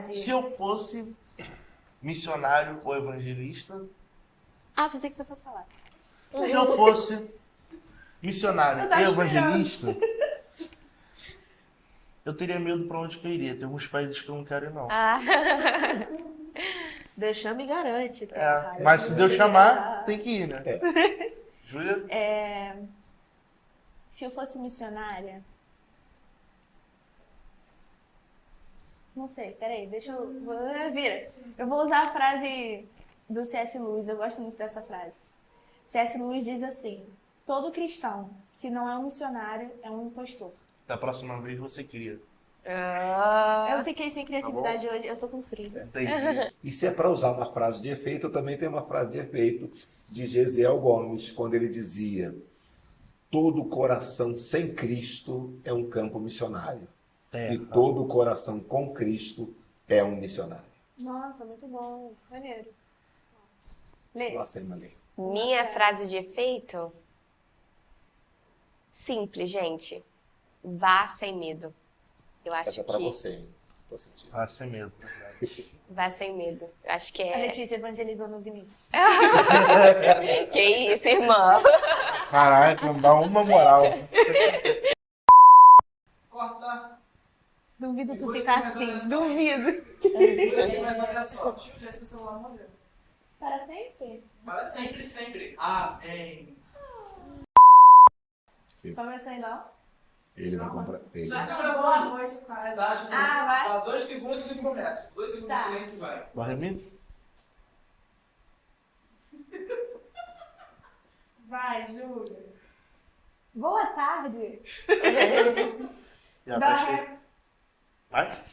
Se eu fosse missionário ou evangelista... Pensei que você fosse falar. Se eu fosse missionário e evangelista, eu teria medo pra onde que eu iria. Tem alguns países que eu não quero ir, não. Deixa me garante. Mas se Deus chamar, tem que ir, né? Júlia? Se eu fosse missionária... Não sei, peraí, deixa eu... Vira. Eu vou usar a frase do C.S. Lewis, eu gosto muito dessa frase. C.S. Lewis diz assim: todo cristão, se não é um missionário, é um impostor. Da próxima vez você cria. Eu fiquei sem criatividade hoje, eu tô com frio. Entendi. E se é para usar uma frase de efeito, eu também tenho uma frase de efeito de Gesiel Gomes, quando ele dizia: todo coração sem Cristo é um campo missionário. E todo coração com Cristo é um missionário. Nossa, muito bom. Maneiro. Lê. Nossa, Maria. Minha frase de efeito? Simples, gente. Vá sem medo. Eu acho Essa é para que... você, hein? Tô sentindo. Sem medo. Vá sem medo. Eu acho que A é... Letícia evangelizou no Vinícius. Que isso, irmã? Caraca, não dá uma moral. Corta. Duvido tu ficar assim. Duvido. Você vai mandar assim, ó. Deixa eu ver se o celular morreu. Para sempre? Para sempre, sempre. Amém. Começou então? Ele vai comprar. Ele. Na câmera boa noite, cara. vai. 2 segundos e começa. 2 segundos de silêncio e vai. Vai mim? Vai, Júlia. Boa tarde. Já tá cheio. Vai?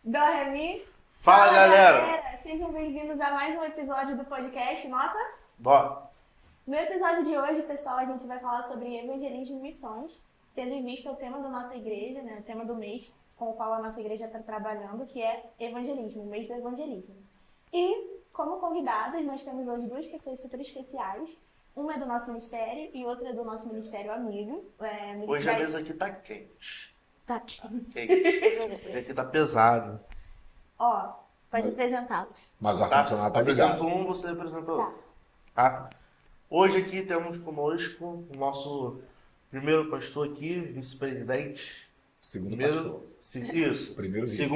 Dó, Ré, Mi. Fala, galera. Sejam bem-vindos a mais um episódio do podcast Nota. Bora. No episódio de hoje, pessoal, a gente vai falar sobre evangelismo e missões, tendo em vista o tema da nossa igreja, né, o tema do mês com o qual a nossa igreja está trabalhando, que é evangelismo, o mês do evangelismo. E, como convidadas, nós temos hoje duas pessoas super especiais. Uma é do nosso ministério e outra é do nosso ministério amigo. Hoje a mesa aqui tá quente. Tá aqui. Hoje aqui tá pesado. Ó, pode apresentá-los. Mas o ar-condicionado tá ligado. Apresenta um, você apresenta outro. Tá? Hoje aqui temos conosco o nosso primeiro pastor aqui, vice-presidente. Segundo pastor. Isso. Primeiro vice.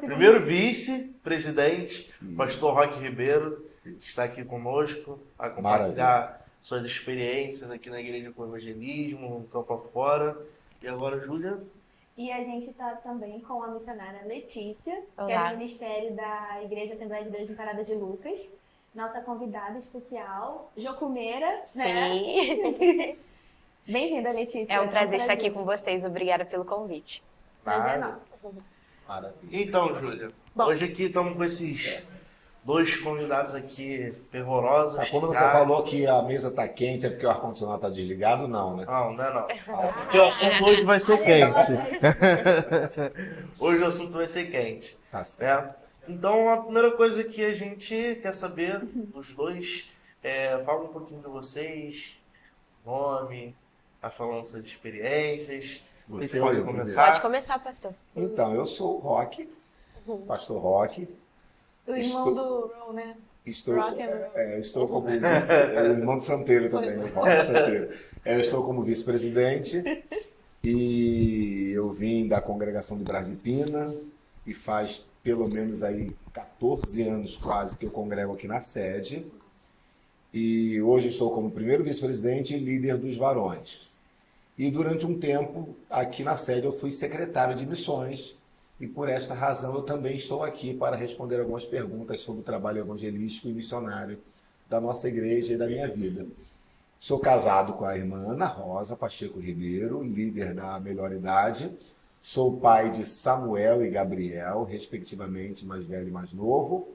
Primeiro vice-presidente, pastor Roque Ribeiro, que está aqui conosco a compartilhar suas experiências aqui na igreja com evangelismo, no campo afora. E agora, Júlia? E a gente está também com a missionária Letícia, Olá. que é do Ministério da Igreja Assembleia de Deus em Parada de Lucas. Nossa convidada especial, Jocumeira, né? Sim. Bem-vinda, Letícia. É um prazer estar aqui com vocês. Obrigada pelo convite. Prazer nosso. Maravilha. Então, Júlia, hoje aqui estamos com esses dois convidados aqui fervorosos. Como você falou que a mesa tá quente, é porque o ar-condicionado tá desligado? Não, né? Não, não é não. Porque o assunto hoje vai ser quente. Hoje o assunto vai ser quente. Tá certo. Então, a primeira coisa que a gente quer saber dos dois fala um pouquinho de vocês, nome, tá falando suas experiências. Você pode eu, começar? Pode começar, pastor. Então, eu sou o Roque, pastor Roque. O irmão do Ron, né? Estou, Rock and roll. estou como o irmão do Santeiro também, o Roque Santeiro. Eu estou como vice-presidente e eu vim da congregação do Brás de Pina e faz pelo menos aí 14 anos quase que eu congrego aqui na sede. E hoje estou como primeiro vice-presidente e líder dos varões. E durante um tempo, aqui na sede, eu fui secretário de missões. E por esta razão, eu também estou aqui para responder algumas perguntas sobre o trabalho evangelístico e missionário da nossa igreja e da minha vida. Sou casado com a irmã Ana Rosa Pacheco Ribeiro, líder da Melhor Idade. Sou pai de Samuel e Gabriel, respectivamente, mais velho e mais novo.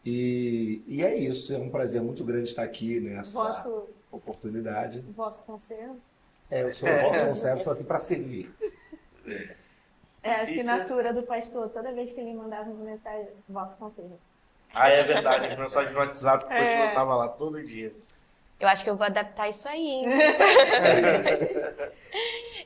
E é isso, é um prazer muito grande estar aqui nessa oportunidade. Vosso conselho. Eu sou o vosso conselho, estou aqui para servir. É a assinatura do pastor, toda vez que ele mandava uma mensagem, vosso conselho. É verdade, as mensagens no WhatsApp, o pastor estava lá todo dia. Eu acho que eu vou adaptar isso aí, hein?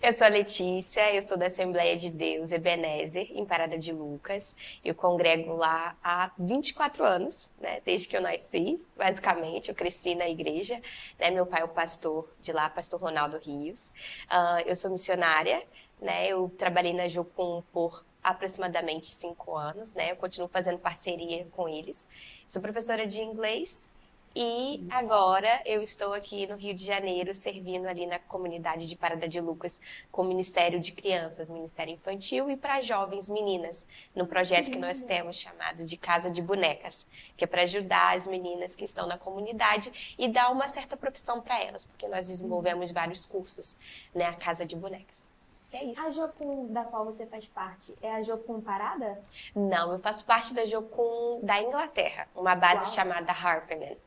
Eu sou a Letícia, eu sou da Assembleia de Deus Ebenezer, em Parada de Lucas. Eu congrego lá há 24 anos, né? Desde que eu nasci, basicamente. Eu cresci na igreja, né? Meu pai é o pastor de lá, pastor Ronaldo Rios. Eu sou missionária, né? Eu trabalhei na Jocum por aproximadamente 5 anos, né? Eu continuo fazendo parceria com eles. Sou professora de inglês. E agora eu estou aqui no Rio de Janeiro, servindo ali na comunidade de Parada de Lucas com o Ministério de Crianças, Ministério Infantil e para jovens meninas, no projeto que nós temos chamado de Casa de Bonecas, que é para ajudar as meninas que estão na comunidade e dar uma certa profissão para elas, porque nós desenvolvemos vários cursos, né, a Casa de Bonecas. E é isso. A Jocum da qual você faz parte é a Jocum Parada? Não, eu faço parte da Jocum da Inglaterra, uma base chamada Harpenden.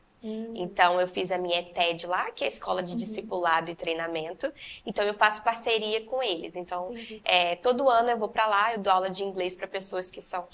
Então, eu fiz a minha ETED lá, que é a Escola de Discipulado e Treinamento. Então, eu faço parceria com eles. Então, todo ano eu vou para lá, eu dou aula de inglês para pessoas que são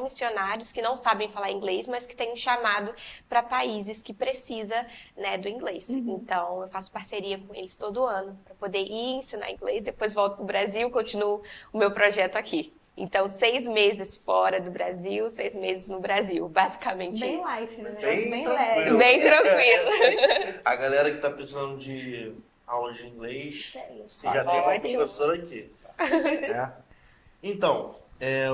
missionários, que não sabem falar inglês, mas que têm um chamado para países que precisam, né, do inglês. Então, eu faço parceria com eles todo ano, para poder ir ensinar inglês. Depois volto para o Brasil, continuo o meu projeto aqui. Então, 6 meses fora do Brasil, 6 meses no Brasil, basicamente Bem isso. light, né? Bem leve. tranquilo. Bem tranquilo. A galera que tá precisando de aula de inglês, você já tem uma Ótimo. professora aqui. É. Então,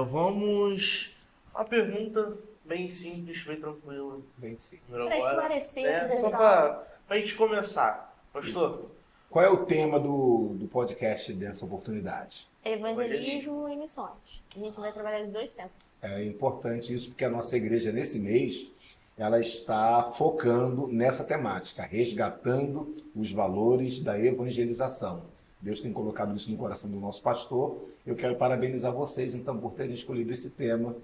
vamos... Uma pergunta bem simples, bem tranquila. Bem sim. Primeiro Para agora, esclarecer, né? Só pra gente começar. Pastor, Qual é o tema do podcast dessa oportunidade? Evangelismo e missões. A gente vai trabalhar os dois tempos. É importante isso porque a nossa igreja, nesse mês, ela está focando nessa temática, resgatando os valores da evangelização. Deus tem colocado isso no coração do nosso pastor. Eu quero parabenizar vocês, então, por terem escolhido esse tema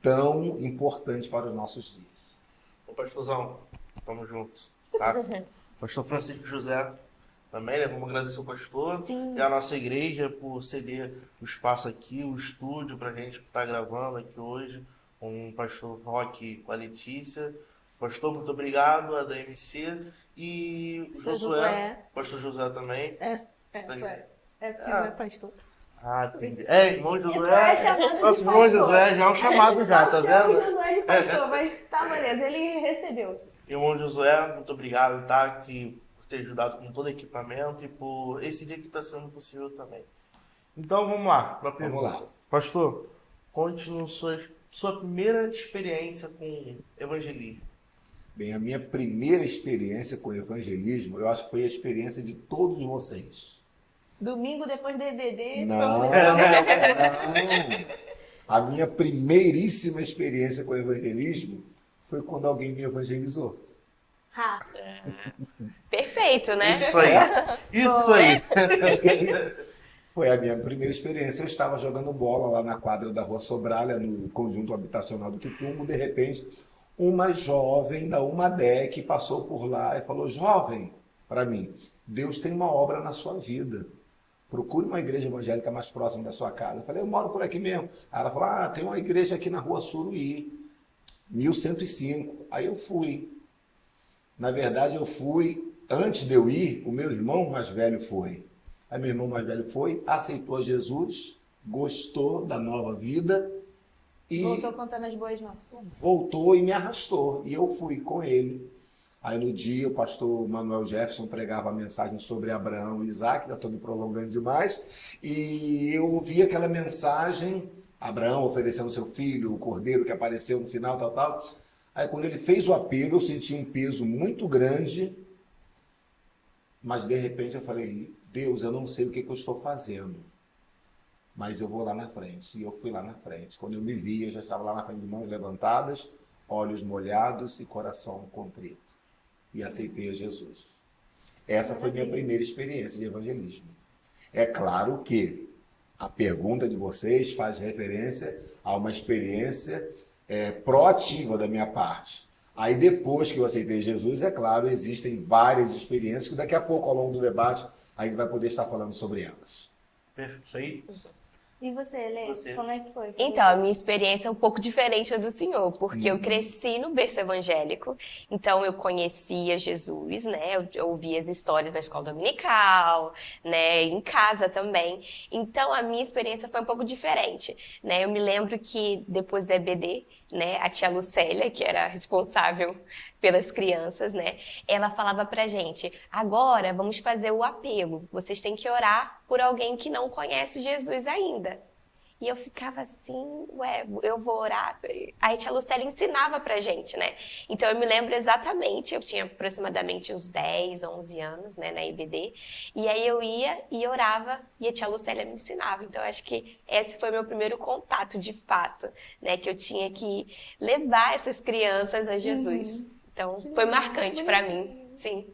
tão importante para os nossos dias. ô pastorzão, tamo junto, tá? Pastor Francisco José também, né? Vamos agradecer o pastor e a nossa igreja por ceder o espaço aqui, o estúdio, pra gente estar gravando aqui hoje com o pastor Roque, com a Letícia. Pastor, muito obrigado, a da MC e o Josué, pastor Josué também. Porque não é pastor. Ah, entendi. Irmão Isso Josué. é chamado de Nossa, irmão pastor. Josué já é um chamado já, tá Só chama o vendo? Josué de pastor, mas tá beleza, ele recebeu. Irmão Josué, muito obrigado, tá? Por ter ajudado com todo o equipamento e por esse dia que está sendo possível também. Então vamos lá, para a pergunta. Vamos lá. Pastor, conte-nos sua primeira experiência com evangelismo. Bem, a minha primeira experiência com o evangelismo, eu acho que foi a experiência de todos vocês. Domingo depois do DVD. Não. A minha primeiríssima experiência com o evangelismo foi quando alguém me evangelizou. Perfeito, né? Isso aí. Isso aí. Foi a minha primeira experiência. Eu estava jogando bola lá na quadra da Rua Sobralha, no conjunto habitacional do Quitumo. De repente, uma jovem da UMADEC passou por lá e falou: jovem, para mim, Deus tem uma obra na sua vida. Procure uma igreja evangélica mais próxima da sua casa. Eu falei: eu moro por aqui mesmo. Aí ela falou: tem uma igreja aqui na Rua Suruí, 1105. Aí eu fui. Na verdade, eu fui, antes de eu ir, o meu irmão mais velho foi. Aí meu irmão mais velho foi, aceitou Jesus, gostou da nova vida e Voltou contando as boas novas. voltou e me arrastou. E eu fui com ele. Aí no dia o pastor Manuel Jefferson pregava a mensagem sobre Abraão e Isaac, já estou me prolongando demais, e eu ouvi aquela mensagem, Abraão oferecendo seu filho, o cordeiro que apareceu no final, tal. Aí quando ele fez o apelo, eu senti um peso muito grande, mas de repente eu falei: Deus, eu não sei o que eu estou fazendo, mas eu vou lá na frente. E eu fui lá na frente. Quando eu me vi, eu já estava lá na frente de mãos levantadas, olhos molhados e coração contrito. E aceitei a Jesus. Essa foi minha primeira experiência de evangelismo. É claro que a pergunta de vocês faz referência a uma experiência proativa da minha parte. Aí depois que eu aceitei Jesus, é claro, existem várias experiências que daqui a pouco, ao longo do debate, a gente vai poder estar falando sobre elas. Perfeito. E você, Lê? Você. Como é que foi? Então, a minha experiência é um pouco diferente do senhor, porque eu cresci no berço evangélico, então eu conhecia Jesus, né? Eu ouvia as histórias na escola dominical, né? Em casa também. Então, a minha experiência foi um pouco diferente, né? Eu me lembro que depois da EBD, né? A tia Lucélia, que era responsável pelas crianças, né? Ela falava pra gente, agora vamos fazer o apelo. Vocês têm que orar por alguém que não conhece Jesus ainda. E eu ficava assim, ué, eu vaí orar. Aí a tia Lucélia ensinava pra gente, né? Então eu me lembro exatamente, eu tinha aproximadamente uns 10, 11 anos, né, na IBD. E aí eu ia e orava e a tia Lucélia me ensinava. Então eu acho que esse foi meu primeiro contato de fato, né? Que eu tinha que levar essas crianças a Jesus. Então foi marcante pra mim, sim.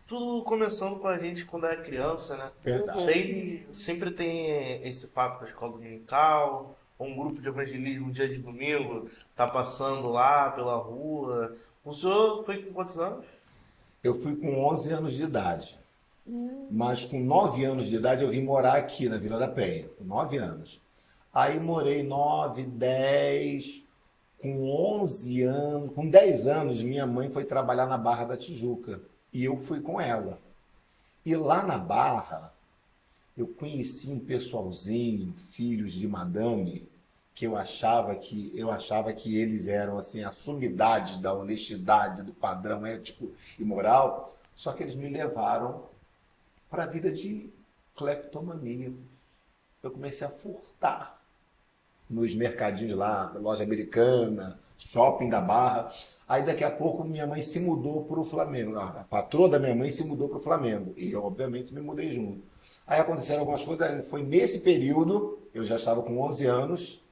Tudo começando com a gente quando era criança, né? Verdade. Sempre tem esse papo da escola dominical, ou um grupo de evangelismo um dia de domingo, tá passando lá pela rua. O senhor foi com quantos anos? Eu fui com 11 anos de idade. Mas com 9 anos de idade eu vim morar aqui na Vila da Penha, com 9 anos. Aí morei 9, 10, com 11 anos, com 10 anos minha mãe foi trabalhar na Barra da Tijuca e eu fui com ela. E lá na Barra eu conheci um pessoalzinho, filhos de madame, que eu achava que eles eram assim a sumidade da honestidade, do padrão ético e moral, só que eles me levaram para a vida de cleptomania. Eu comecei a furtar nos mercadinhos lá, loja americana, shopping da Barra. Aí daqui a pouco minha mãe se mudou para o Flamengo. A patroa da minha mãe se mudou para o Flamengo. E eu, obviamente, me mudei junto. Aí aconteceram algumas coisas. Foi nesse período, eu já estava com 11 anos,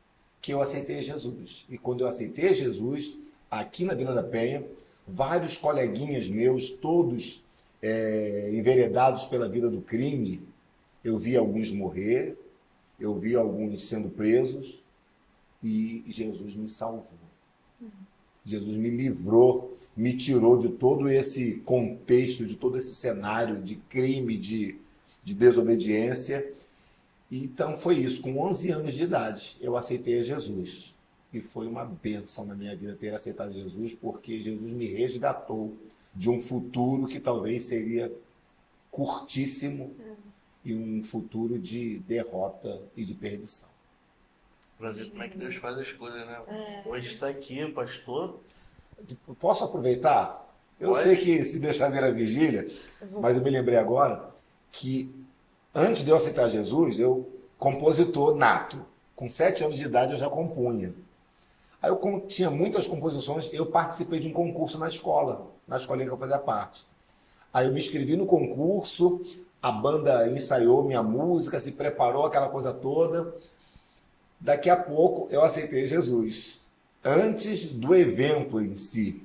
que eu aceitei Jesus. E quando eu aceitei Jesus, aqui na Vila da Penha, vários coleguinhas meus, todos enveredados pela vida do crime, eu vi alguns morrer, eu vi alguns sendo presos, e Jesus me salvou. Jesus me livrou, me tirou de todo esse contexto, de todo esse cenário de crime, de desobediência. Então foi isso, com 11 anos de idade eu aceitei a Jesus. E foi uma bênção na minha vida ter aceitado Jesus, porque Jesus me resgatou de um futuro que talvez seria curtíssimo e um futuro de derrota e de perdição. Pra ver como é que Deus faz as coisas, né? Hoje está aqui, pastor. Posso aproveitar? Eu Pode. sei que se deixar ver a vigília, mas eu me lembrei agora que antes de eu aceitar Jesus, eu compositor nato. Com 7 anos de idade eu já compunha. Aí eu tinha muitas composições, eu participei de um concurso na escolinha que eu fazia parte. Aí eu me inscrevi no concurso, a banda ensaiou minha música, se preparou, aquela coisa toda. Daqui a pouco eu aceitei Jesus. Antes do evento em si.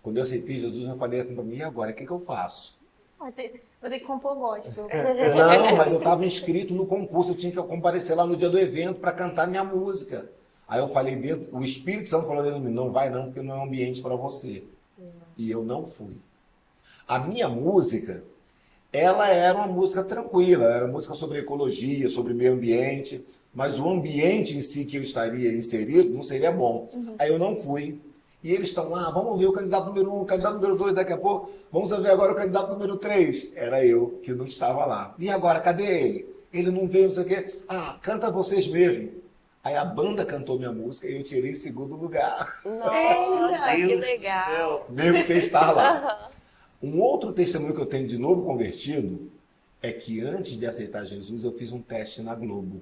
Quando eu aceitei Jesus, eu falei assim para mim, e agora, o que eu faço? Vou ter que compor gospel. Não, mas eu estava inscrito no concurso, eu tinha que comparecer lá no dia do evento para cantar minha música. Aí eu falei dentro, o Espírito Santo falou dentro de mim, não vai não, porque não é um ambiente para você. E eu não fui. A minha música, ela era uma música tranquila, era uma música sobre ecologia, sobre meio ambiente, mas o ambiente em si que eu estaria inserido não seria bom. Aí eu não fui. E eles estão lá, vamos ver o candidato número 1, o candidato número 2 daqui a pouco, vamos ver agora o candidato número 3. Era eu que não estava lá. E agora, cadê ele? Ele não veio, não sei o quê. Ah, canta vocês mesmo. Aí a banda cantou minha música e eu tirei segundo lugar. Nossa, que Deus do legal. céu. Mesmo sem estar lá. Um outro testemunho que eu tenho de novo convertido é que antes de aceitar Jesus, eu fiz um teste na Globo.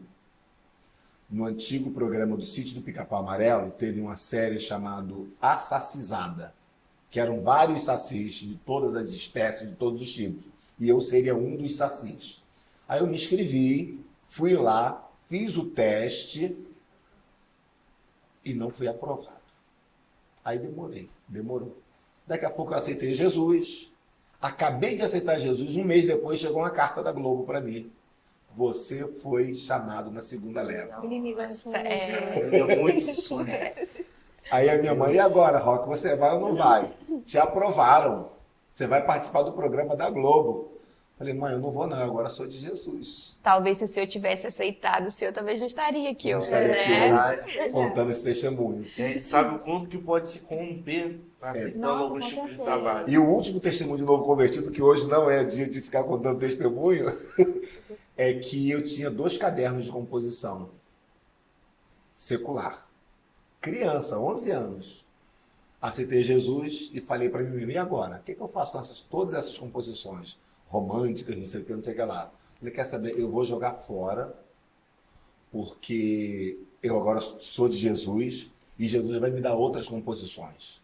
No antigo programa do Sítio do Pica-Pau Amarelo, teve uma série chamada A Sacizada, que eram vários sacis de todas as espécies, de todos os tipos. E eu seria um dos sacis. Aí eu me inscrevi, fui lá, fiz o teste e não fui aprovado. Aí demorou. Daqui a pouco eu aceitei Jesus. Acabei de aceitar Jesus, um mês depois chegou uma carta da Globo para mim. Você foi chamado na segunda leva. Inimigo É muito sonho. Aí a minha mãe, e agora, Roque, você vai ou não vai? Te aprovaram. Você vai participar do programa da Globo. Falei, mãe, eu não vou não, agora sou de Jesus. Talvez se o senhor tivesse aceitado, o senhor talvez não estaria aqui Não hoje, estaria né? aqui contando esse testemunho. E a gente sabe o quanto que pode se corromper aceitando Nossa, alguns com tipos de certeza. trabalho. E o último testemunho de novo convertido, que hoje não é dia de ficar contando testemunho, é que eu tinha 2 cadernos de composição secular. Criança, 11 anos. Aceitei Jesus e falei para mim mesmo, e agora? O que eu faço com todas essas composições românticas, não sei o que, não sei o que lá? Ele quer saber, eu vou jogar fora, porque eu agora sou de Jesus e Jesus vai me dar outras composições,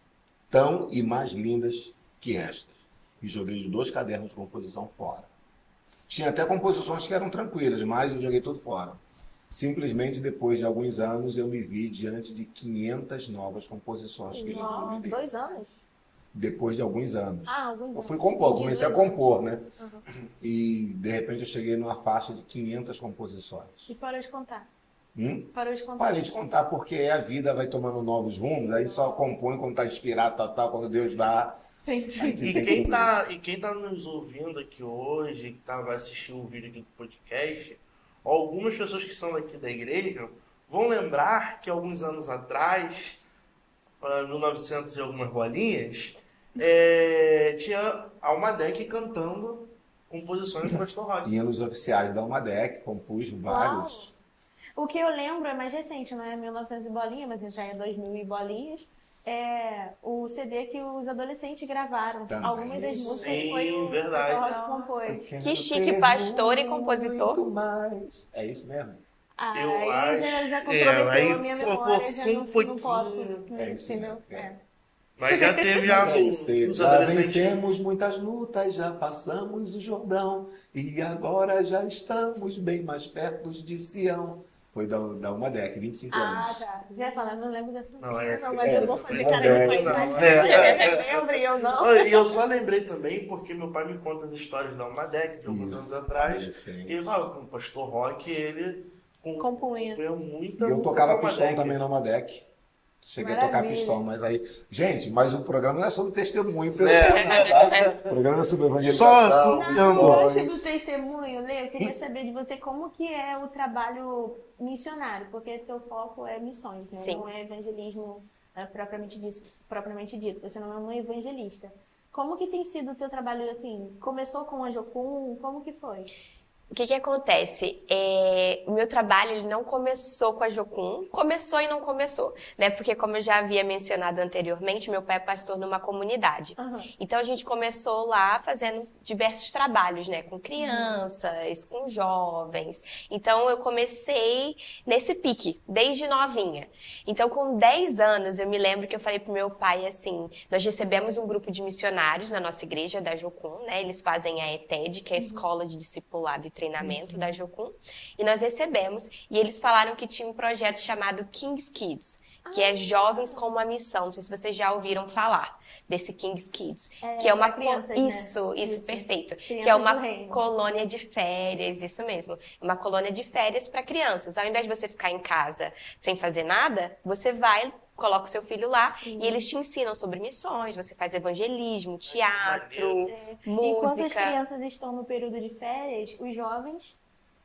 tão e mais lindas que estas. E joguei os 2 cadernos de composição fora. Tinha até composições que eram tranquilas, mas eu joguei tudo fora. Simplesmente depois de alguns anos eu me vi diante de 500 novas composições que Jesus me deu. 2 anos? Depois de alguns anos. Alguns Eu anos. fui compor, comecei a 2 anos. compor, né? Uhum. E de repente eu cheguei numa faixa de 500 composições. E parou de contar. Parei de contar porque a vida vai tomando novos rumos, aí só compõe quando está inspirado, tal, quando Deus dá. Entendi. E quem tá nos ouvindo aqui hoje, que vai assistir o vídeo aqui do podcast, algumas pessoas que são daqui da igreja vão lembrar que alguns anos atrás, 1900 e algumas bolinhas, tinha a Almadec cantando composições do Pastor Rock. Hinos oficiais da Almadec, compus vários. O que eu lembro é mais recente, não é 1900 e bolinha, mas já é 2000 e bolinhas. É o CD que os adolescentes gravaram. Também. Algumas das músicas Sim, foi o verdade. Rock que compôs. Que chique, pastor e compositor. Muito mais. É isso mesmo? Eu Aí acho. já comprometeu aí a minha memória, forçou já um não pouquinho. posso. É isso Entendeu? mesmo, Mas já teve os Já adolescentes. vencemos muitas lutas, já passamos o Jordão e agora já estamos bem mais perto de Sião. Foi da Almadec, 25 anos. Tá. Já falar, não lembro dessa Não, música, mas eu vou fazer não cara de deve, paisagem. não. Lembro e eu não. Olha, e eu só lembrei também porque meu pai me conta as histórias da Almadec de alguns anos atrás. Adolescente. E ele fala que o Pastor Rock, ele Compunha. muita E eu música tocava da pistão Almadec. também na Almadec. Cheguei a tocar Maravilha. pistão, mas aí... Gente, mas o programa não é sobre testemunho. O programa é sobre evangelização. Só Não, missões. antes do testemunho, Lê, eu queria saber de você como que é o trabalho missionário, porque teu foco é missões, né? Sim. Não é evangelismo propriamente dito. Você não é um evangelista. Como que tem sido o teu trabalho, assim? Começou com a Jocum? Como que foi? O que acontece? O meu trabalho ele não começou com a Jocum, começou e não começou, né? Porque como eu já havia mencionado anteriormente, meu pai é pastor numa comunidade. Aham. Então a gente começou lá fazendo diversos trabalhos, né? Com crianças, com jovens. Então eu comecei nesse pique, desde novinha. Então com 10 anos eu me lembro que eu falei pro meu pai assim, nós recebemos um grupo de missionários na nossa igreja da Jocum, né? Eles fazem a ETED, que é a Escola de Discipulado e Treinamento da Jocum, e nós recebemos, e eles falaram que tinha um projeto chamado King's Kids, que é Jovens com uma Missão. Não sei se vocês já ouviram falar desse King's Kids, que é uma pra crianças, né? isso, perfeito, que é Crianças uma do reino. colônia de férias, isso mesmo, uma colônia de férias para crianças. Ao invés de você ficar em casa sem fazer nada, você vai, coloca o seu filho lá e eles te ensinam sobre missões, você faz evangelismo, teatro, Enquanto as música. crianças estão no período de férias, os jovens,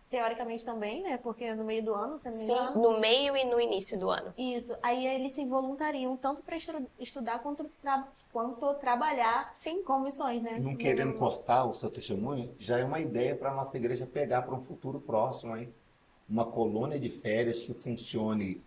teoricamente também, né? Porque é no meio do ano, se não me Sim, engano. no meio e no início do ano. Isso. Aí eles se voluntariam tanto para estudar quanto trabalhar Sim. com missões, né? Não querendo cortar o seu testemunho, já é uma ideia para a nossa igreja pegar para um futuro próximo, hein? Uma colônia de férias que funcione,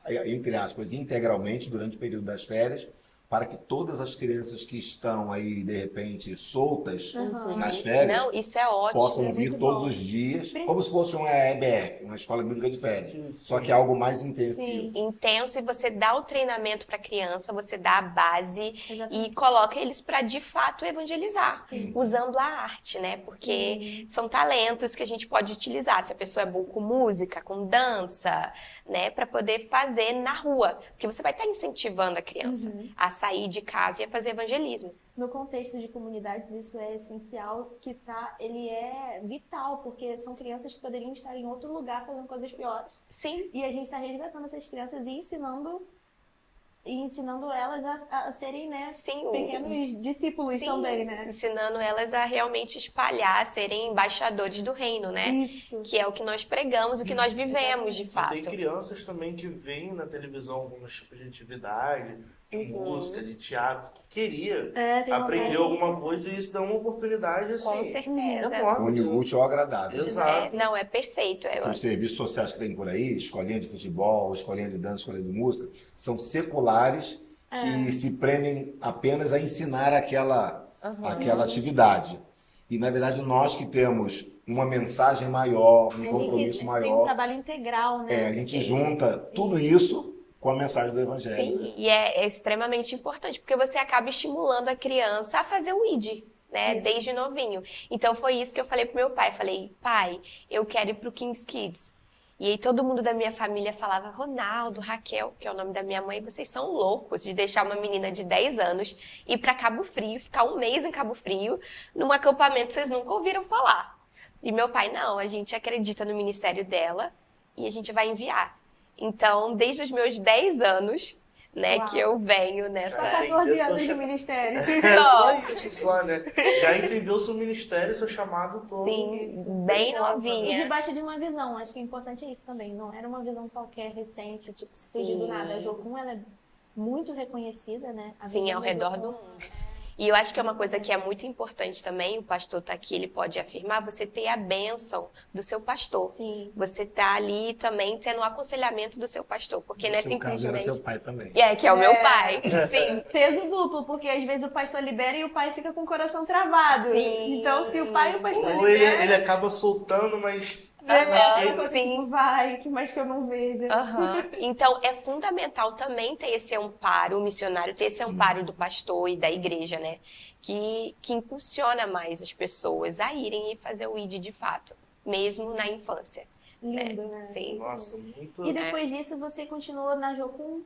entre aspas, integralmente durante o período das férias, para que todas as crianças que estão aí, de repente, soltas nas férias, Não, isso é ótimo. possam é vir muito todos bom. os dias, como se fosse uma EBF, uma escola bíblica de férias, só que algo mais intensivo. Sim. Intenso, e você dá o treinamento para a criança, você dá a base Exatamente. e coloca eles para de fato evangelizar, usando a arte, né? Porque são talentos que a gente pode utilizar. Se a pessoa é boa com música, com dança, né, para poder fazer na rua, porque você vai estar incentivando a criança a sair de casa e a fazer evangelismo. No contexto de comunidades, isso é essencial, quiçá ele é vital, porque são crianças que poderiam estar em outro lugar fazendo coisas piores. Sim. E a gente está resgatando essas crianças e ensinando E ensinando elas a serem, né, Sim, pequenos discípulos sim, também, né? ensinando elas a realmente espalhar, serem embaixadores do reino, né? Isso. Que é o que nós pregamos, o que nós vivemos de E tem fato. crianças também que veem na televisão alguns tipos de atividade, de música, de teatro, que queria Tem aprender vontade. alguma coisa e isso dá uma oportunidade assim. Com certeza. enorme. Une o útil ao agradável. Exato. Não, é perfeito. Os serviços sociais que tem por aí, escolinha de futebol, escolinha de dança, escolinha de música, são seculares que se prendem apenas a ensinar aquela atividade. E, na verdade, nós que temos uma mensagem maior, um compromisso Tem um maior, trabalho integral, né? a gente junta tudo isso com a mensagem do Evangelho. Sim, e é extremamente importante, porque você acaba estimulando a criança a fazer o ID, né, desde novinho. Então foi isso que eu falei pro meu pai. Falei, pai, eu quero ir pro King's Kids. E aí todo mundo da minha família falava, Ronaldo, Raquel, que é o nome da minha mãe, vocês são loucos de deixar uma menina de 10 anos ir para Cabo Frio, ficar um mês em Cabo Frio, num acampamento que vocês nunca ouviram falar. E meu pai, não, a gente acredita no ministério dela e a gente vai enviar. Então, desde os meus 10 anos, né, Uau. que eu venho nessa... Só 14 anos de ministério. Só isso só, né? Já entendeu seu ministério, seu chamado todo. Sim, bem E novinha. debaixo de uma visão, acho que é importante isso também. Não era uma visão qualquer, recente, tipo, surgiu do Sim. nada. A Jocum, ela é muito reconhecida, né? A Sim, visão ao da redor Jocum. do mundo. E eu acho que é uma coisa que é muito importante também, o pastor tá aqui, ele pode afirmar, você ter a bênção do seu pastor. Sim. Você tá ali também tendo o aconselhamento do seu pastor, porque não é No seu caso, era simplesmente... seu pai também. Que é o meu pai, sim. Peso duplo, porque às vezes o pastor libera e o pai fica com o coração travado. Sim. Então, se o pai e o pastor Ou ele liberam, acaba soltando, mas Sim. vai, que mais que eu não veja. Aham. Então, é fundamental também ter esse amparo, o missionário ter esse amparo do pastor e da igreja, né? Que impulsiona mais as pessoas a irem e fazer o ID de fato, mesmo na infância. Lindo, né? Sim. nossa, muito. E depois disso, você continuou na Jocum?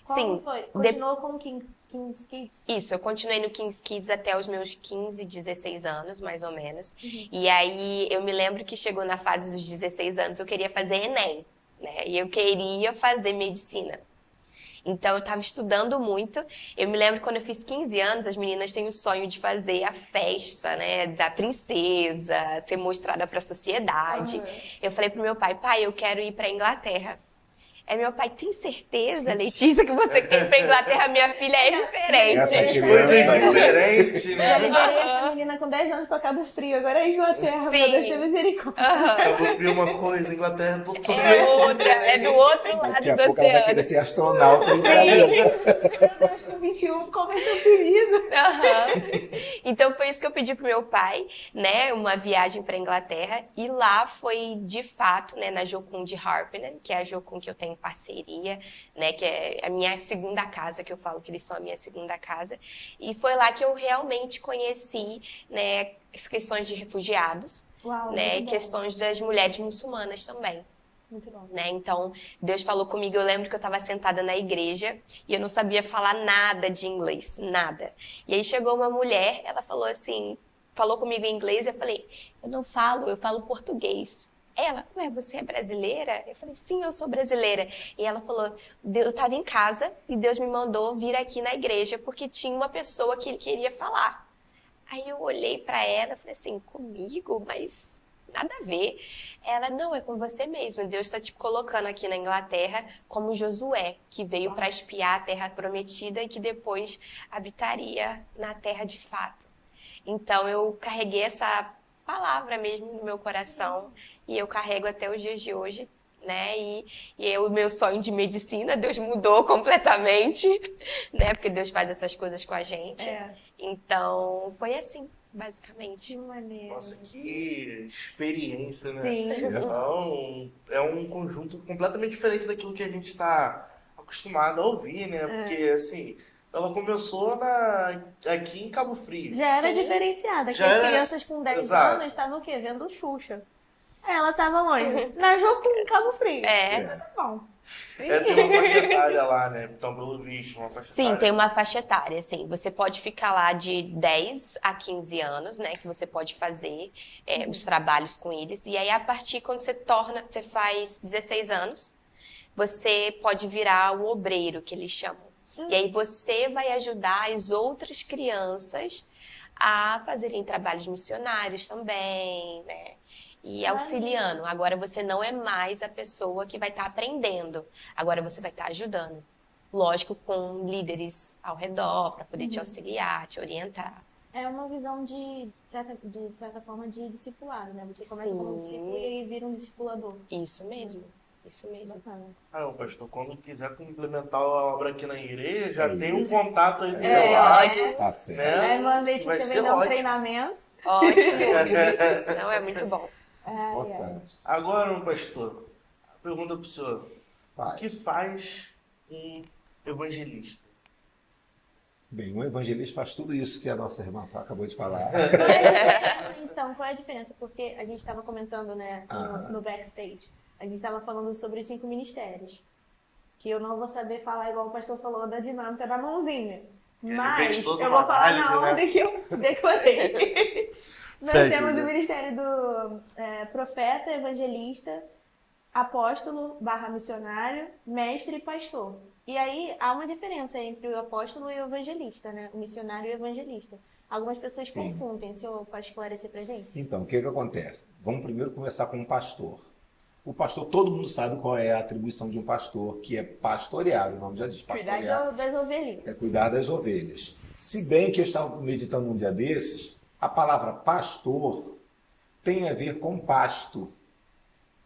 Qual Sim. foi? Continuou com o King's Kids? Isso, eu continuei no King's Kids até os meus 15, 16 anos, mais ou menos. E aí, eu me lembro que chegou na fase dos 16 anos, eu queria fazer Enem, né? E eu queria fazer medicina. Então, eu estava estudando muito. Eu me lembro quando eu fiz 15 anos, as meninas têm o sonho de fazer a festa, né, da princesa, ser mostrada para a sociedade. Eu falei pro meu pai, eu quero ir para Inglaterra. Aí meu pai, tem certeza, Letícia, que você quer ir pra Inglaterra? Minha filha é diferente. Essa Foi bem criança, diferente, Já né? liberei essa menina com 10 anos pra Cabo Frio, agora é Inglaterra, Sim. meu Deus, tem misericórdia. Cabo Frio uma coisa, Inglaterra É totalmente outra, é do outro daqui lado a do pouco ela vai oceano. querer ser astronauta. Meu Deus, com 21, como é seu pedido? Aham. Então foi isso que eu pedi pro meu pai, né, uma viagem para Inglaterra, e lá foi de fato, né, na Jocum de Harpenden, que é a Jocum que eu tenho parceria, né, que é a minha segunda casa, que eu falo que eles são a minha segunda casa, e foi lá que eu realmente conheci, né, as questões de refugiados, Uau, né, muito bom. questões das mulheres muçulmanas também. Muito bom. Né? Então, Deus falou comigo, eu lembro que eu estava sentada na igreja e eu não sabia falar nada de inglês, nada. E aí chegou uma mulher, ela falou assim, falou comigo em inglês, eu falei, eu falo português. Ela, ué, você é brasileira? Eu falei, sim, eu sou brasileira. E ela falou, eu estava em casa e Deus me mandou vir aqui na igreja porque tinha uma pessoa que ele queria falar. Aí eu olhei para ela e falei assim, comigo? Mas nada a ver. Ela, não, é com você mesmo. Deus está te colocando aqui na Inglaterra como Josué, que veio para espiar a terra prometida e que depois habitaria na terra de fato. Então eu carreguei essa palavra mesmo no meu coração e eu carrego até os dias de hoje, né? E o meu sonho de medicina, Deus mudou completamente, né? Porque Deus faz essas coisas com a gente. Então, foi assim, basicamente. Que maneiro. Nossa, que experiência, né? Sim. Então, é um conjunto completamente diferente daquilo que a gente está acostumado a ouvir, né? Porque, assim, ela começou aqui em Cabo Frio. Já era diferenciada, que Já as era- crianças com 10 Exato. anos estavam o quê? Vendo Xuxa. Ela tava onde? Na Jocum, em Cabo Frio. Tá bom. Tem uma faixa etária lá, né? Então, pelo visto, uma faixa Sim, etária. tem uma faixa etária, sim. Você pode ficar lá de 10 a 15 anos, né? Que você pode fazer os trabalhos com eles. E aí, a partir quando você faz 16 anos, você pode virar o obreiro, que eles chamam. E aí você vai ajudar as outras crianças a fazerem trabalhos missionários também, né? E auxiliando. Agora você não é mais a pessoa que vai estar aprendendo. Agora você vai estar ajudando. Lógico, com líderes ao redor para poder te auxiliar, te orientar. É uma visão de certa forma de discipulado, né? Você começa como discípulo e aí vira um discipulador. Isso mesmo. Isso mesmo. Bacana. Pastor, quando quiser complementar a obra aqui na igreja, já tem um Isso. contato aí do É, celular, ótimo. Tá certo. né? Aí mandei Vai te ser vender um ótimo. treinamento. Ótimo. Não, é muito bom. Importante. Agora, pastor, pergunta pro senhor. O Vai. que faz um evangelista? Bem, um evangelista faz tudo isso que a nossa irmã acabou de falar. Então, qual é a diferença? Porque a gente estava comentando, né, no backstage, a gente estava falando sobre os 5 ministérios. Que eu não vou saber falar igual o pastor falou da dinâmica da mãozinha. Mas fez eu toda vou uma falar na análise, né? ordem que eu decorei. Nós Fecha, temos né? o ministério do profeta, evangelista, apóstolo, missionário, mestre e pastor. E aí há uma diferença entre o apóstolo e o evangelista, né? O missionário e o evangelista. Algumas pessoas confundem. O senhor pode esclarecer pra gente? Então, o que acontece? Vamos primeiro começar com o pastor. O pastor, todo mundo sabe qual é a atribuição de um pastor, que é pastorear, o nome já diz pastorear. Cuidar das ovelhinhas. É cuidar das ovelhas. Se bem que eu estava meditando um dia desses, a palavra pastor tem a ver com pasto,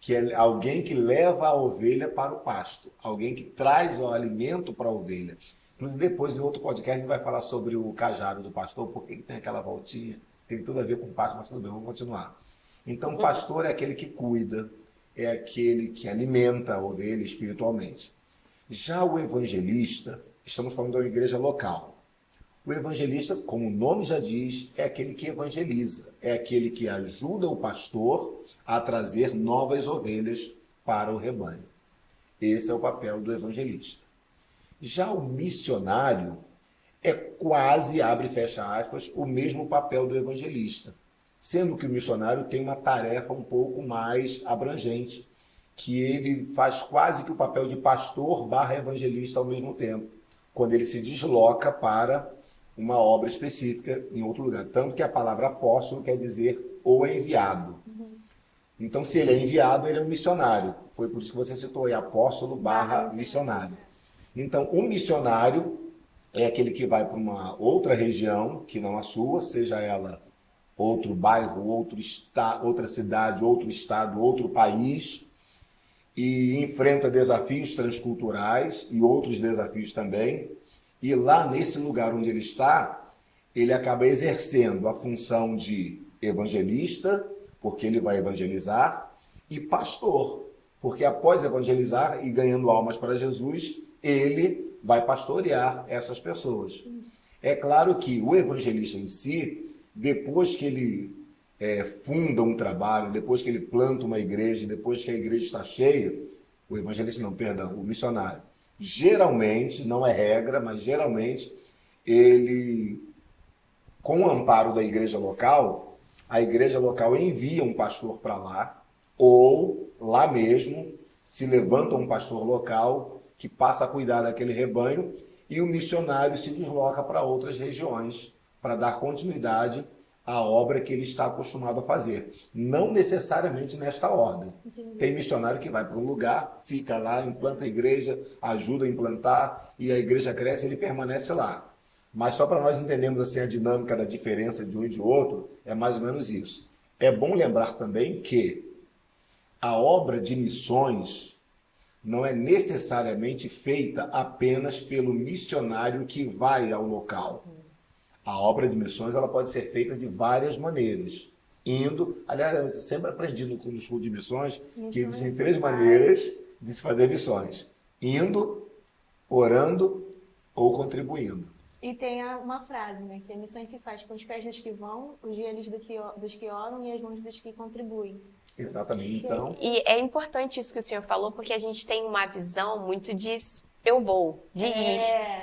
que é alguém que leva a ovelha para o pasto, alguém que traz o alimento para a ovelha. Inclusive, depois, em outro podcast, a gente vai falar sobre o cajado do pastor, porque ele tem aquela voltinha, tem tudo a ver com pasto, mas tudo bem, vamos continuar. Então, pastor é aquele que cuida, é aquele que alimenta a ovelha espiritualmente. Já o evangelista, estamos falando de uma igreja local. O evangelista, como o nome já diz, é aquele que evangeliza, é aquele que ajuda o pastor a trazer novas ovelhas para o rebanho. Esse é o papel do evangelista. Já o missionário é quase, abre e fecha aspas, o mesmo papel do evangelista, sendo que o missionário tem uma tarefa um pouco mais abrangente, que ele faz quase que o papel de pastor / evangelista ao mesmo tempo, quando ele se desloca para uma obra específica em outro lugar. Tanto que a palavra apóstolo quer dizer o enviado. Então, se ele é enviado, ele é um missionário. Foi por isso que você citou aí, apóstolo / missionário. Então, o missionário é aquele que vai para uma outra região, que não a sua, seja ela outro bairro, outra cidade, outro estado, outro país, e enfrenta desafios transculturais e outros desafios também. E lá nesse lugar onde ele está, ele acaba exercendo a função de evangelista, porque ele vai evangelizar, e pastor, porque após evangelizar e ganhando almas para Jesus, ele vai pastorear essas pessoas. É claro que o evangelista em si, depois que ele funda um trabalho, depois que ele planta uma igreja, depois que a igreja está cheia, o evangelista não, perdão, o missionário, geralmente, não é regra, mas geralmente, ele, com o amparo da igreja local, a igreja local envia um pastor para lá, ou lá mesmo se levanta um pastor local que passa a cuidar daquele rebanho, e o missionário se desloca para outras regiões para dar continuidade à obra que ele está acostumado a fazer. Não necessariamente nesta ordem. Entendi. Tem missionário que vai para um lugar, fica lá, implanta a igreja, ajuda a implantar, e a igreja cresce e ele permanece lá. Mas só para nós entendermos assim, a dinâmica da diferença de um e de outro, é mais ou menos isso. É bom lembrar também que a obra de missões não é necessariamente feita apenas pelo missionário que vai ao local. A obra de missões ela pode ser feita de várias maneiras. Indo, aliás, eu sempre aprendi no curso de missões que existem 3 maneiras de se fazer missões. Indo, orando ou contribuindo. E tem uma frase, né? Que a missão se faz com os pés dos que vão, os joelhos dos que oram e as mãos dos que contribuem. Exatamente. Então, E é importante isso que o senhor falou, porque a gente tem uma visão muito de eu vou, de ir,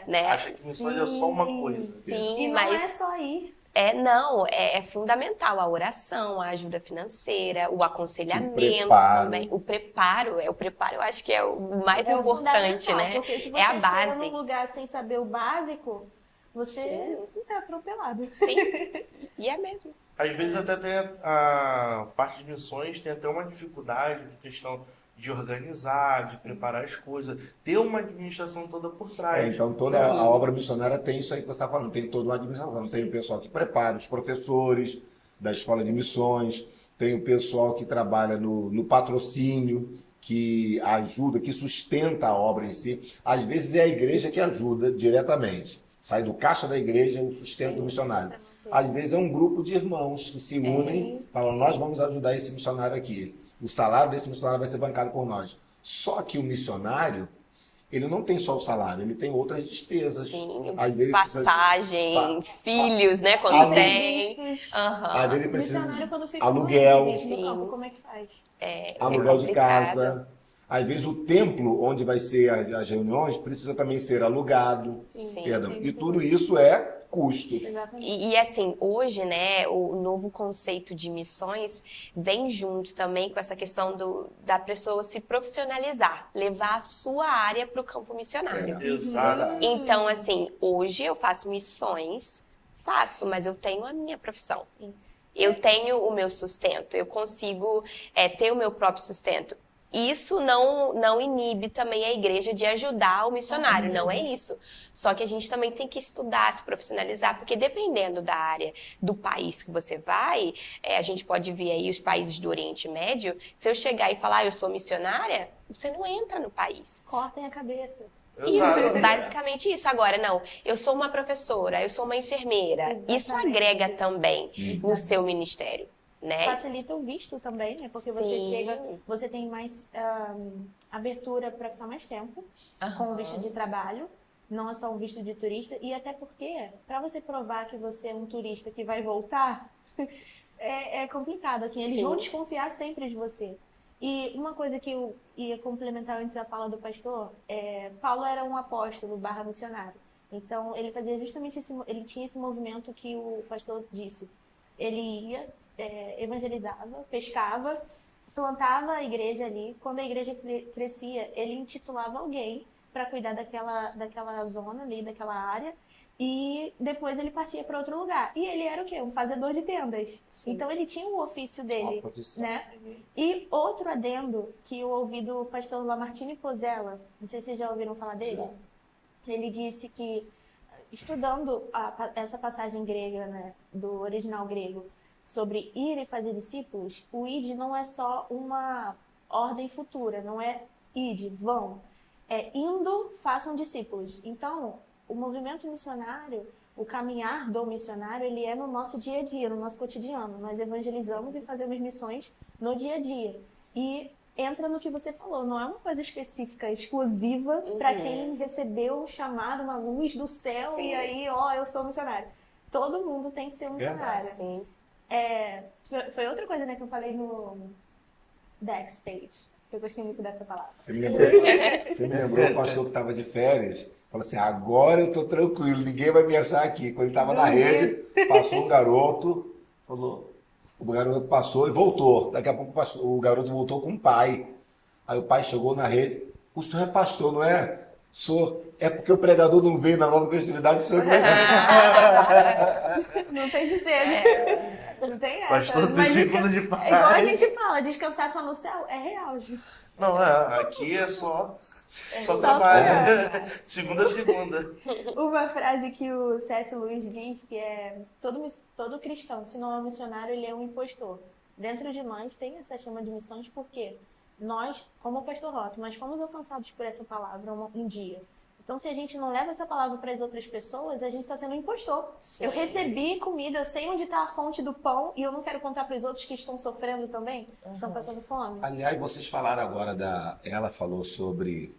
né? Acha que missões é só uma coisa. E Sim, não mas é só ir. É fundamental a oração, a ajuda financeira, o aconselhamento preparo. também. O preparo, eu acho que é o mais importante, fundamental, né? Porque se você É a chega base. num lugar sem saber o básico, você é atropelado. Sim, e é mesmo. Às vezes até tem a parte de missões, tem até uma dificuldade de questão de organizar, de preparar as coisas, ter uma administração toda por trás. Então, toda a obra missionária tem isso aí que você está falando, tem toda uma administração. Tem o pessoal que prepara, os professores da escola de missões, tem o pessoal que trabalha no patrocínio, que ajuda, que sustenta a obra em si. Às vezes é a igreja que ajuda diretamente. Sai do caixa da igreja o sustento do missionário. Às vezes é um grupo de irmãos que se unem e falam, nós vamos ajudar esse missionário aqui. O salário desse missionário vai ser bancado por nós. Só que o missionário, ele não tem só o salário, ele tem outras despesas. Sim, Às vezes passagem, filhos, né, quando Aluno. tem. Às vezes ele precisa Missionário, quando fica aluguel. longe, gente, no Sim. campo, como é que faz? aluguel de complicado. casa. Às vezes o templo onde vai ser as reuniões precisa também ser alugado. Sim. Perdão. E tudo isso é custo. Exatamente. E assim, hoje, né, o novo conceito de missões vem junto também com essa questão da pessoa se profissionalizar, levar a sua área para o campo missionário. Exato. Então, assim, hoje eu faço missões, mas eu tenho a minha profissão. Eu tenho o meu sustento, eu consigo ter o meu próprio sustento. Isso não inibe também a igreja de ajudar o missionário, não é isso. Só que a gente também tem que estudar, se profissionalizar, porque dependendo da área do país que você vai, a gente pode ver aí os países do Oriente Médio, se eu chegar e falar, eu sou missionária, você não entra no país. Cortem a cabeça. Exato. Isso, basicamente isso. Agora, não, eu sou uma professora, eu sou uma enfermeira. Isso Exatamente. agrega também no seu ministério, né? Facilita o visto também, né? Porque você Sim. chega, você tem mais abertura para ficar mais tempo com o visto de trabalho, não é só um visto de turista. E até porque, para você provar que você é um turista que vai voltar, é complicado. Assim, eles Sim. vão desconfiar sempre de você. E uma coisa que eu ia complementar antes da fala do pastor, Paulo era um apóstolo / missionário. Então, ele fazia justamente ele tinha esse movimento que o pastor disse. Ele ia, evangelizava, pescava, plantava a igreja ali. Quando a igreja crescia, ele intitulava alguém para cuidar daquela zona ali, daquela área. E depois ele partia para outro lugar. E ele era o quê? Um fazedor de tendas. Sim. Então ele tinha o ofício dele, Uma profissão. né? E outro adendo que eu ouvi do pastor Lamartine Pozzella, não sei se vocês já ouviram falar dele. Ele disse que, estudando essa passagem grega, né, do original grego, sobre ir e fazer discípulos, o id não é só uma ordem futura, não é id, vão. É indo, façam discípulos. Então, o movimento missionário, o caminhar do missionário, ele é no nosso dia a dia, no nosso cotidiano. Nós evangelizamos e fazemos missões no dia a dia. E entra no que você falou, não é uma coisa específica, exclusiva para quem recebeu um chamado, uma luz do céu e aí, eu sou missionário. Todo mundo tem que ser um missionário. Sim. Foi outra coisa, né, que eu falei no backstage. Eu gostei muito dessa palavra. Você me lembrou o pastor que estava de férias? Falou assim, agora eu tô tranquilo, ninguém vai me achar aqui. Quando ele estava na rede, passou um garoto, falou, o garoto passou e voltou. Daqui a pouco o garoto voltou com o pai. Aí o pai chegou na rede, o senhor é pastor, não é? Sou. É porque o pregador não veio na nova festividade, o senhor que vai Não tem certeza. Não tem essa. Pastor tem Mas segundo de é igual a paz. gente fala, descansar só no céu é real, gente. Não, aqui é só trabalho. Segunda a segunda. Uma frase que o C.S. Lewis diz que é todo cristão, se não é um missionário, ele é um impostor. Dentro de nós tem essa chama de missões porque nós, como o pastor Roque, nós fomos alcançados por essa palavra um dia. Então, se a gente não leva essa palavra para as outras pessoas, a gente está sendo um impostor. Sim. Eu recebi comida, eu sei onde está a fonte do pão e eu não quero contar para os outros que estão sofrendo também, estão passando fome. Aliás, vocês falaram agora ela falou sobre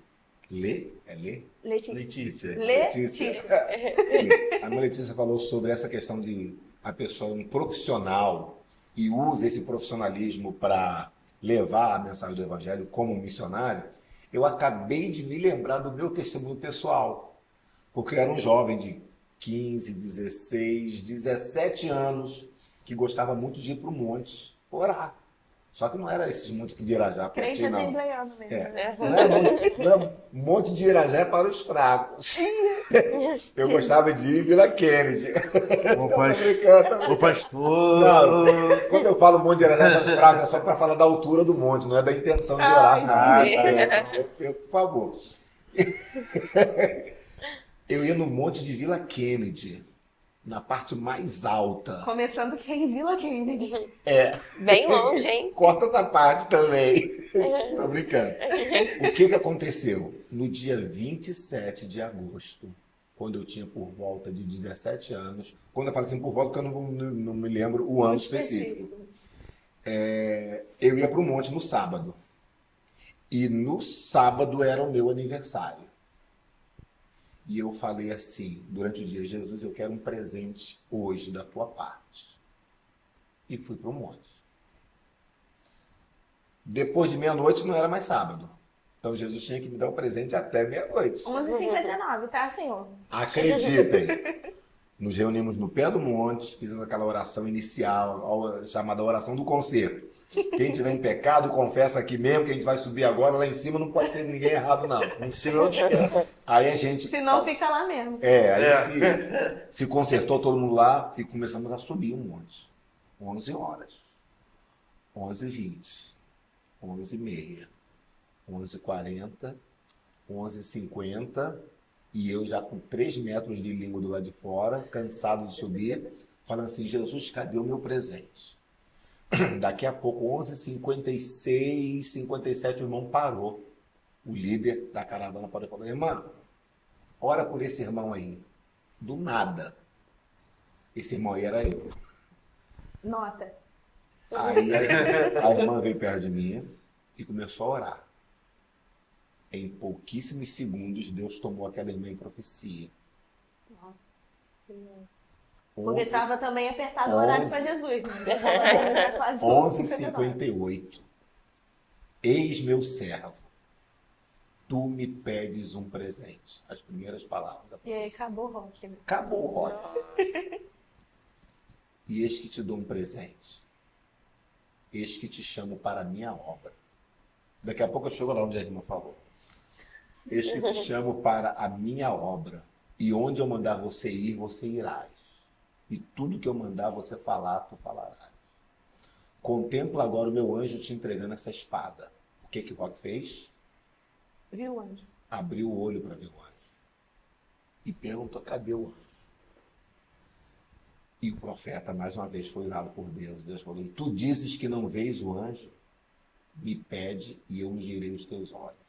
Letícia. Letícia. Letícia. A minha Letícia falou sobre essa questão de a pessoa é um profissional e usa esse profissionalismo para levar a mensagem do evangelho como um missionário. Eu acabei de me lembrar do meu testemunho pessoal, porque eu era um jovem de 15, 16, 17 anos que gostava muito de ir para o monte orar. Só que não era esses montes que de Irajá, Crente pertinho, não. assembleiano mesmo. É. Não é monte de Irajá é para os fracos. Eu gostava de ir em Vila Kennedy. O pastor. Não, quando eu falo monte de Irajá é para os fracos, é só para falar da altura do monte, não é da intenção de orar. Por favor. Eu ia no monte de Vila Kennedy, na parte mais alta. Começando que é em Vila Kennedy. Bem longe, hein? Corta essa parte também. Tô brincando. O que aconteceu? No dia 27 de agosto, quando eu tinha por volta de 17 anos, quando eu falo assim por volta, porque eu não me lembro o ano específico. Eu ia para o monte no sábado. E no sábado era o meu aniversário. E eu falei assim, durante o dia, Jesus, eu quero um presente hoje da tua parte. E fui para o monte. Depois de meia-noite não era mais sábado. Então Jesus tinha que me dar um presente até meia-noite. 11h59, tá, Senhor? Acreditem. Nos reunimos no pé do monte, fizemos aquela oração inicial, chamada oração do concerto. Quem tiver em pecado, confessa aqui mesmo, que a gente vai subir agora. Lá em cima não pode ter ninguém errado, não. Em cima eu te quero. Aí a gente... Se não, fica lá mesmo. Aí se consertou todo mundo lá e começamos a subir um monte. 11 horas. 11h20. 11h30. 11h40. 11h50. E eu já com 3 metros de língua do lado de fora, cansado de subir, falando assim, Jesus, cadê o meu presente? Daqui a pouco, 11h56, 57, o irmão parou. O líder da caravana parou e falou, irmão, ora por esse irmão aí. Do nada. Esse irmão aí era eu. Nota. Aí a irmã veio perto de mim e começou a orar. Em pouquíssimos segundos, Deus tomou aquela irmã em profecia. Porque estava também apertado o horário para Jesus, né? 11h58. Eis meu servo, tu me pedes um presente. As primeiras palavras da E aí profecia. acabou o rock. Né? Acabou o rock. E eis que te dou um presente. Eis que te chamo para a minha obra. Daqui a pouco eu chego lá onde a irmã falou. Eis que te chamo para a minha obra. E onde eu mandar você ir, você irás. E tudo que eu mandar você falar, tu falarás. Contempla agora o meu anjo te entregando essa espada. O que o Rock fez? Viu o anjo? Abriu o olho para ver o anjo. E perguntou, cadê o anjo? E o profeta, mais uma vez, foi usado por Deus. Deus falou, tu dizes que não vês o anjo? Me pede e eu ungirei os teus olhos.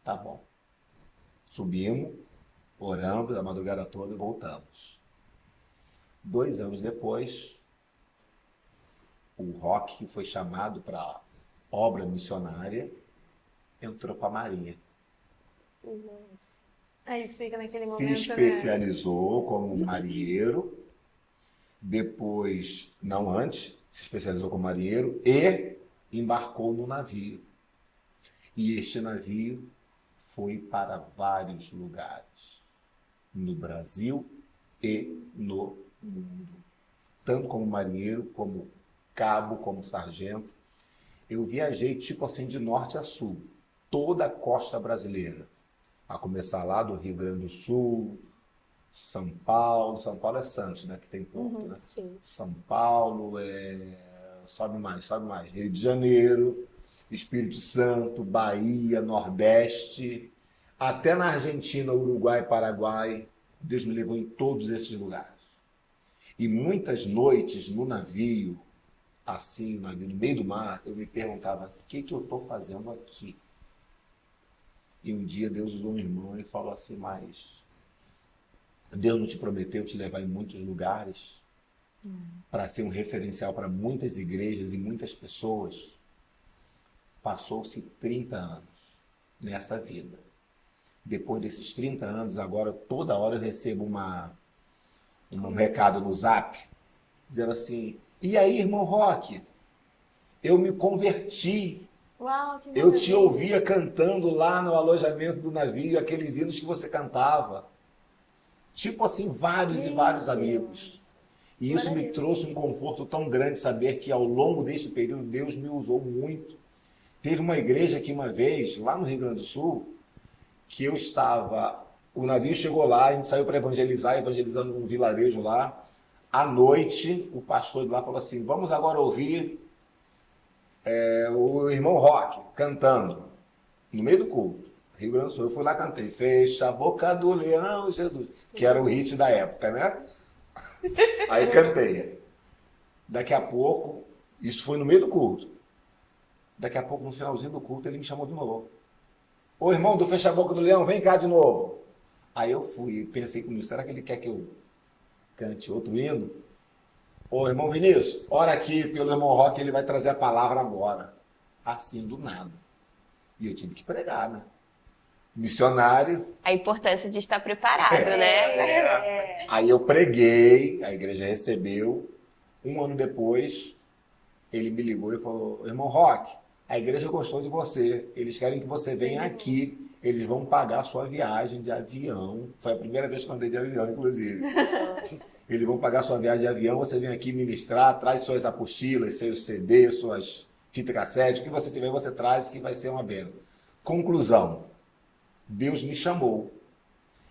Tá bom. Subimos, oramos a madrugada toda e voltamos. 2 anos depois, o Rock, que foi chamado para obra missionária, entrou para a Marinha. Aí isso fica naquele Se momento, especializou como marinheiro, depois, não antes, se especializou como marinheiro e embarcou no navio. E este navio foi para vários lugares, no Brasil e no mundo. Tanto como marinheiro, como cabo, como sargento. Eu viajei tipo assim de norte a sul, toda a costa brasileira. A começar lá do Rio Grande do Sul, São Paulo é Santos, né, que tem porto, né? Sim. São Paulo, sobe mais, Rio de Janeiro, Espírito Santo, Bahia, Nordeste, até na Argentina, Uruguai, Paraguai, Deus me levou em todos esses lugares. E muitas noites no navio, assim, no meio do mar, eu me perguntava, o que eu estou fazendo aqui? E um dia Deus usou um irmão e falou assim, mas Deus não te prometeu te levar em muitos lugares para ser um referencial para muitas igrejas e muitas pessoas? Passou-se 30 anos nessa vida. Depois desses 30 anos, agora toda hora eu recebo um recado no Zap, dizendo assim, e aí, irmão Rock, eu me converti Uau, que Eu te maravilha. ouvia cantando lá no alojamento do navio, aqueles hinos que você cantava. Tipo assim, vários e vários Gente. amigos. E isso Glória a me Deus. trouxe um conforto tão grande saber que ao longo deste período Deus me usou muito. Teve uma igreja aqui uma vez, lá no Rio Grande do Sul, que eu estava, o navio chegou lá, a gente saiu para evangelizar, evangelizando num vilarejo lá. À noite, o pastor de lá falou assim: vamos agora ouvir o irmão Rock cantando, no meio do culto. Rio Grande do Sul, eu fui lá e cantei: fecha a boca do leão, Jesus, que era o hit da época, né? Aí cantei. Daqui a pouco, isso foi no meio do culto. Daqui a pouco, no finalzinho do culto, ele me chamou de novo. Ô irmão do Fecha a Boca do Leão, vem cá de novo. Aí eu fui, pensei comigo, será que ele quer que eu cante outro hino? Ô irmão Vinícius, ora aqui pelo irmão Rock, ele vai trazer a palavra agora. Assim, do nada. E eu tive que pregar, né? Missionário. A importância de estar preparado, né? Aí eu preguei, a igreja recebeu. Um ano depois, ele me ligou e falou: irmão Rock, a igreja gostou de você, eles querem que você venha aqui, eles vão pagar a sua viagem de avião. Foi a primeira vez que eu andei de avião, inclusive. Eles vão pagar a sua viagem de avião, você vem aqui ministrar, traz suas apostilas, seus CDs, suas fitas cassete, o que você tiver, você traz, que vai ser uma bênção. Conclusão: Deus me chamou.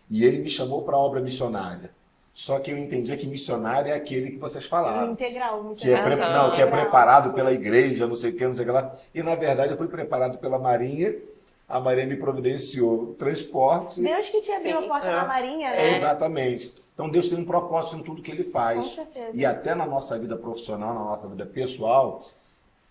E ele me chamou para a obra missionária. Só que eu entendia que missionário é aquele que vocês falaram. Integral. Que é, Aham. que é preparado pela igreja, não sei o que, não sei o que lá. E, na verdade, eu fui preparado pela Marinha. A Marinha me providenciou transporte. Deus que te abriu a Sim. porta É. da Marinha, né? Exatamente. Então, Deus tem um propósito em tudo que Ele Com faz. certeza. E até na nossa vida profissional, na nossa vida pessoal,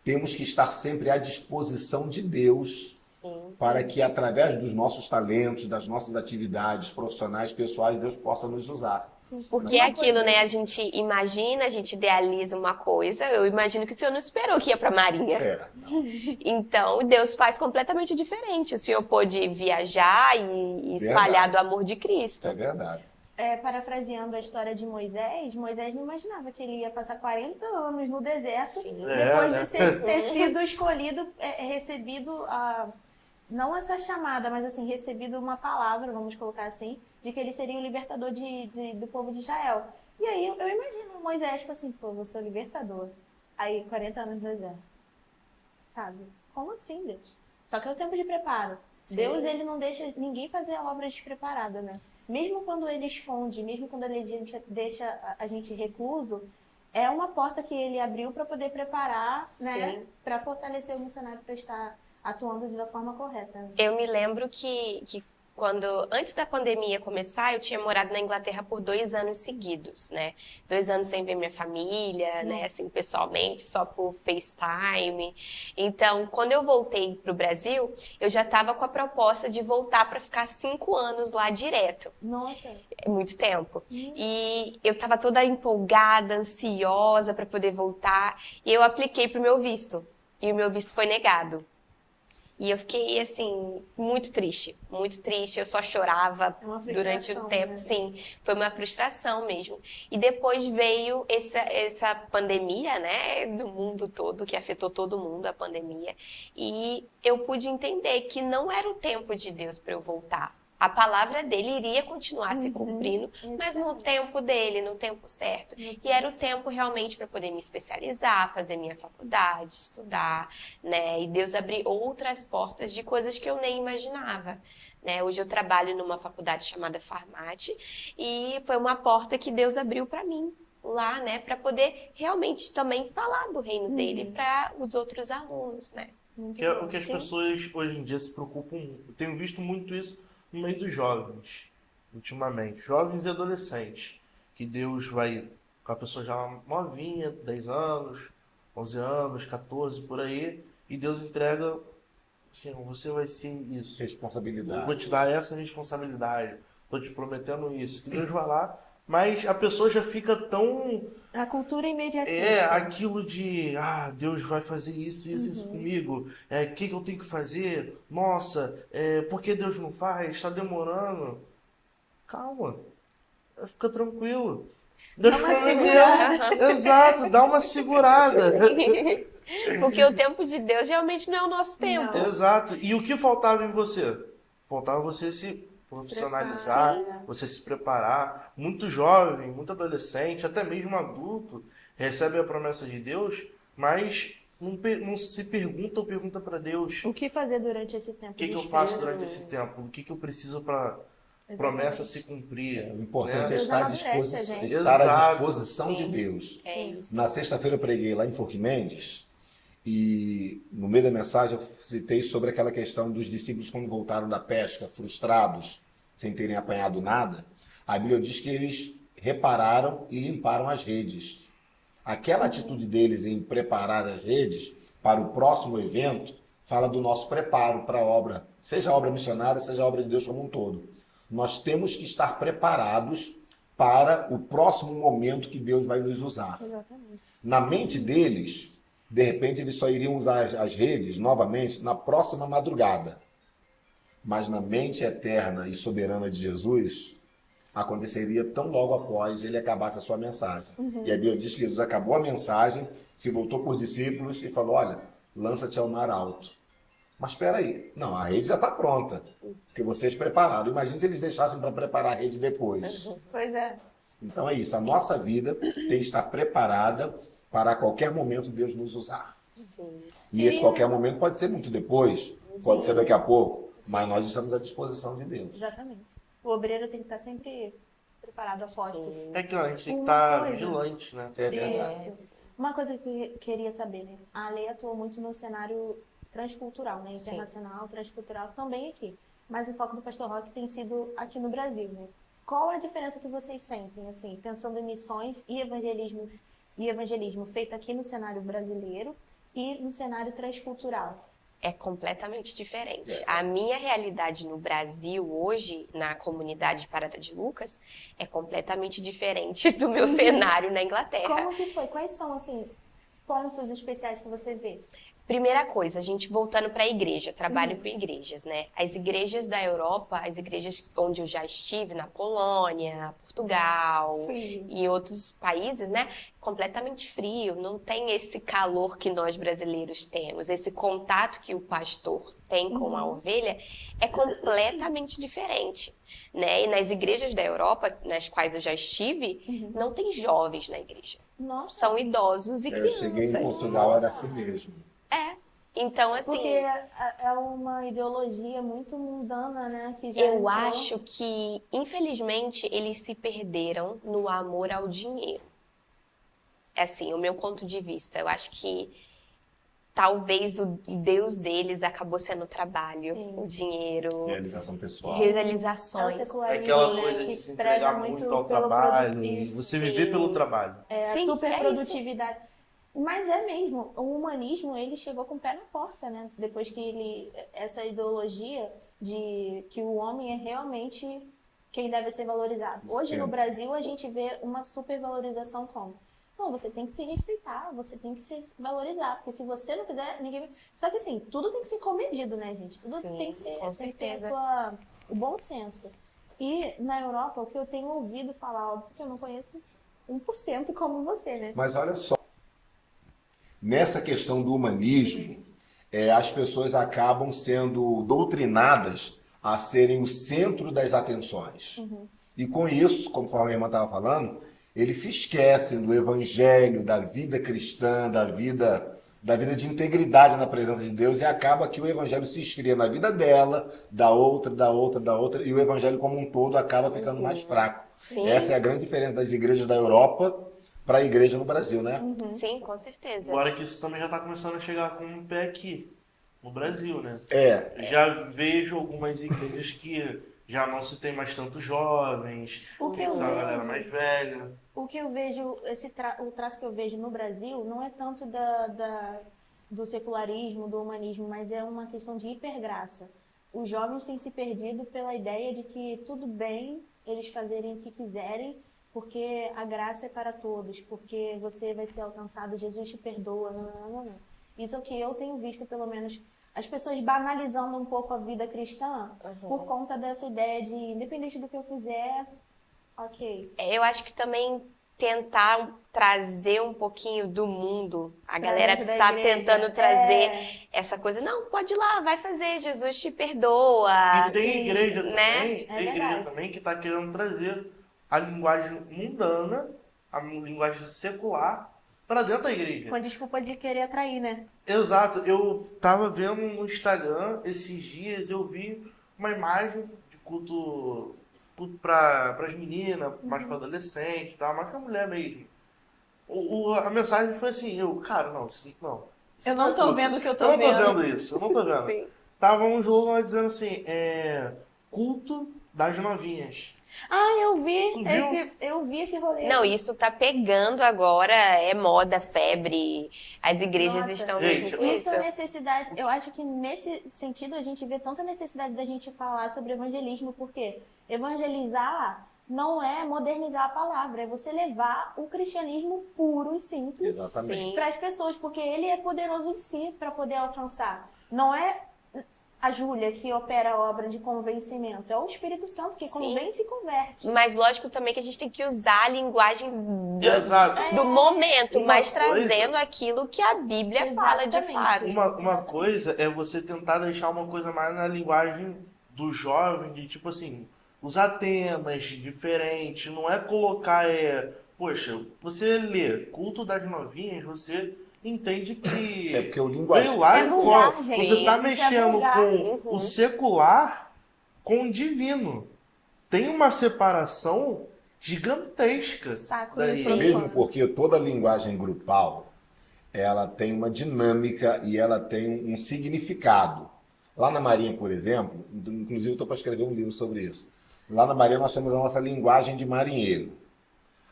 temos que estar sempre à disposição de Deus Sim. para que, através dos nossos talentos, das nossas atividades profissionais, pessoais, Deus possa nos usar. Porque é aquilo, né? A gente imagina, a gente idealiza uma coisa. Eu imagino que o senhor não esperou que ia pra Marinha. É. Então, Deus faz completamente diferente. O senhor pôde viajar e espalhar do amor de Cristo. Isso é verdade. Parafraseando a história de Moisés, Moisés não imaginava que ele ia passar 40 anos no deserto, Sim. depois né? de ter sido escolhido, recebido, não essa chamada, mas assim, recebido uma palavra, vamos colocar assim, de que ele seria o libertador do povo de Israel. E aí eu imagino Moisés, tipo assim, pô, vou ser o libertador. Aí 40 anos no deserto. Sabe? Como assim, Deus? Só que é o tempo de preparo. Sim. Deus, ele não deixa ninguém fazer a obra despreparada, né? Mesmo quando ele esconde, mesmo quando ele deixa a gente recluso, é uma porta que ele abriu para poder preparar, né? Sim. Para fortalecer o missionário para estar atuando da forma correta. Né? Eu me lembro que quando, antes da pandemia começar, eu tinha morado na Inglaterra por 2 anos seguidos, né? 2 anos sem ver minha família, né? Assim, pessoalmente, só por FaceTime. Então, quando eu voltei pro Brasil, eu já estava com a proposta de voltar para ficar 5 anos lá direto. Nossa. É muito tempo. E eu estava toda empolgada, ansiosa para poder voltar. E eu apliquei pro meu visto. E o meu visto foi negado. E eu fiquei, assim, muito triste. Muito triste. Eu só chorava É uma durante o frustração, tempo. né? Sim, foi uma frustração mesmo. E depois veio essa pandemia, né? Do mundo todo, que afetou todo mundo, a pandemia. E eu pude entender que não era o tempo de Deus para eu voltar. A palavra dele iria continuar se cumprindo, mas no tempo dele, no tempo certo. E era o tempo realmente para poder me especializar, fazer minha faculdade, estudar, né? E Deus abriu outras portas de coisas que eu nem imaginava, né? Hoje eu trabalho numa faculdade chamada Farmate e foi uma porta que Deus abriu para mim lá, né? Para poder realmente também falar do reino dele para os outros alunos, né? Que é o que as Sim. pessoas hoje em dia se preocupam muito. Eu tenho visto muito isso no meio dos jovens, ultimamente. Jovens e adolescentes. Que Deus vai com a pessoa já novinha, 10 anos, 11 anos, 14, por aí. E Deus entrega, assim, você vai ser isso. Eu Responsabilidade. vou te dar essa responsabilidade. Estou te prometendo isso. Que Deus vai lá, mas a pessoa já fica tão... A cultura imediatista. aquilo de, Deus vai fazer isso comigo. O que eu tenho que fazer? Nossa, por que Deus não faz? Está demorando. Calma. Fica tranquilo. Deus Dá uma prometeu. segurada. Exato, dá uma segurada. Porque o tempo de Deus realmente não é o nosso tempo. Não. Exato. E o que faltava em você? Faltava você se profissionalizar, Preparar. você se preparar. Muito jovem, muito adolescente, até mesmo adulto, recebe a promessa de Deus, mas não se pergunta ou pergunta para Deus O que fazer durante esse tempo o que de eu faço espera? durante esse tempo, o que eu preciso para promessa se cumprir. O importante é Deus estar, amadurece a gente. estar à Exato. disposição de Sim. Deus. É isso. Na sexta-feira eu preguei lá em Forquimendes e no meio da mensagem eu citei sobre aquela questão dos discípulos quando voltaram da pesca, frustrados, sem terem apanhado nada. A Bíblia diz que eles repararam e limparam as redes. Aquela atitude deles em preparar as redes para o próximo evento fala do nosso preparo para a obra, seja a obra missionária, seja a obra de Deus como um todo. Nós temos que estar preparados para o próximo momento que Deus vai nos usar. Exatamente. Na mente deles, de repente, eles só iriam usar as redes novamente na próxima madrugada. Mas na mente eterna e soberana de Jesus, aconteceria tão logo após ele acabasse a sua mensagem. E a Bíblia diz que Jesus acabou a mensagem, se voltou por discípulos e falou, olha, lança-te ao mar alto. Mas espera aí, não, a rede já está pronta, porque vocês prepararam. Imagina se eles deixassem para preparar a rede depois. Pois é. Então é isso, a nossa vida tem que estar preparada para a qualquer momento Deus nos usar. Sim. E esse qualquer momento pode ser muito depois, pode ser daqui a pouco, mas nós estamos à disposição de Deus. Exatamente. O obreiro tem que estar sempre preparado a postos. É que a gente tem que Uma estar coisa. vigilante, né? É verdade. Isso. Uma coisa que eu queria saber, né? A lei atuou muito no cenário transcultural, né? Sim. Internacional, transcultural, também aqui. Mas o foco do Pastor Roque tem sido aqui no Brasil, né? Qual a diferença que vocês sentem, assim, pensando em missões e evangelismo feito aqui no cenário brasileiro e no cenário transcultural? É completamente diferente. A minha realidade no Brasil hoje, na comunidade Parada de Lucas, é completamente diferente do meu cenário na Inglaterra. Como que foi? Quais são, assim, pontos especiais que você vê? Primeira coisa, a gente voltando para a igreja, trabalho com igrejas, né? As igrejas da Europa, as igrejas onde eu já estive, na Polônia, Portugal Frio. e outros países, né? Completamente frio, não tem esse calor que nós brasileiros temos, esse contato que o pastor tem com a ovelha é completamente diferente, né? E nas igrejas da Europa, nas quais eu já estive, não tem jovens na igreja, Nossa, são idosos e Eu cheguei em crianças. Portugal, era assim mesmo. É. Então, assim, porque é uma ideologia muito mundana, né? Que já eu entrou. acho que, infelizmente, eles se perderam no amor ao dinheiro. É assim, o meu ponto de vista. Eu acho que talvez o Deus deles acabou sendo o trabalho, Sim. o dinheiro, Realização pessoal. realizações. É o secularismo, Aquela né, coisa que de se preza entregar muito muito ao pelo trabalho, e isso. você viver pelo trabalho. É, Sim, a super é produtividade. Mas é mesmo, o humanismo, ele chegou com o pé na porta, né? Depois que essa ideologia de que o homem é realmente quem deve ser valorizado. Hoje Sim. no Brasil a gente vê uma supervalorização como? Não, você tem que se respeitar, você tem que se valorizar, porque se você não fizer, ninguém... Só que assim, tudo tem que ser comedido, né, gente? Tudo Sim, tem que ser, com tem que ter certeza. o bom senso. E na Europa, o que eu tenho ouvido falar, óbvio que eu não conheço 1% como você, né? Mas olha só, nessa questão do humanismo, as pessoas acabam sendo doutrinadas a serem o centro das atenções. E com isso, conforme a irmã estava falando, eles se esquecem do evangelho, da vida cristã, da vida de integridade na presença de Deus, e acaba que o evangelho se esfria na vida dela, da outra, e o evangelho como um todo acaba ficando mais fraco. Sim. Essa é a grande diferença das igrejas da Europa para a igreja no Brasil, né? Sim, com certeza. Agora que isso também já está começando a chegar com um pé aqui, no Brasil, né? É, Já vejo algumas igrejas que já não se tem mais tantos jovens, O que tem eu só a vejo- galera mais velha. O que eu vejo, o traço que eu vejo no Brasil não é tanto do secularismo, do humanismo, mas é uma questão de hipergraça. Os jovens têm se perdido pela ideia de que tudo bem eles fazerem o que quiserem, porque a graça é para todos, porque você vai ser alcançado, Jesus te perdoa. Não. Isso é o que eu tenho visto, pelo menos, as pessoas banalizando um pouco a vida cristã por conta dessa ideia de, independente do que eu fizer, ok. Eu acho que também tentar trazer um pouquinho do mundo. A Pra galera dentro da tá igreja. tentando trazer essa coisa. Não, pode ir lá, vai fazer, Jesus te perdoa. E tem igreja né? também, É tem igreja verdade. também que está querendo trazer a linguagem mundana, a linguagem secular, para dentro da igreja. Com a desculpa de querer atrair, né? Exato, eu tava vendo no Instagram esses dias, eu vi uma imagem de culto para as meninas, mais para adolescente, tá? Mais para mulher mesmo. A mensagem foi assim, cara, não, isso não. Isso Eu não é tô culto. vendo o que eu tô Eu não vendo. tô vendo isso, eu não tô vendo. Sim. Tava um jogo lá dizendo assim, culto das novinhas. Ah, eu vi Tu viu? eu vi esse rolê. Não, isso tá pegando agora, é moda, febre. As igrejas Nossa. estão Gente, mesmo com Isso isso. é necessidade. Eu acho que nesse sentido a gente vê tanta necessidade da gente falar sobre evangelismo, porque evangelizar não é modernizar a palavra, é você levar o cristianismo puro e simples Exatamente. Sim. para as pessoas, porque ele é poderoso em si para poder alcançar. Não é a Júlia que opera a obra de convencimento, é o Espírito Santo que Sim. convence e converte. Mas lógico também que a gente tem que usar a linguagem Exato. do momento, Uma mas coisa- trazendo aquilo que a Bíblia fala de Exatamente. fato. Uma coisa é você tentar deixar uma coisa mais na linguagem do jovem, de tipo assim, usar temas diferentes, não é colocar, poxa, você lê Culto das Novinhas, você entende que É porque o linguagem... veio lá É e vulgar, fora. gente. Você está Isso é mexendo vulgar. com Uhum. o secular com o divino. Tem uma separação gigantesca Saco daí. isso. Mesmo porque toda linguagem grupal, ela tem uma dinâmica e ela tem um significado. Lá na Marinha, por exemplo, inclusive eu estou para escrever um livro sobre isso. Lá na Marinha nós temos a nossa linguagem de marinheiro.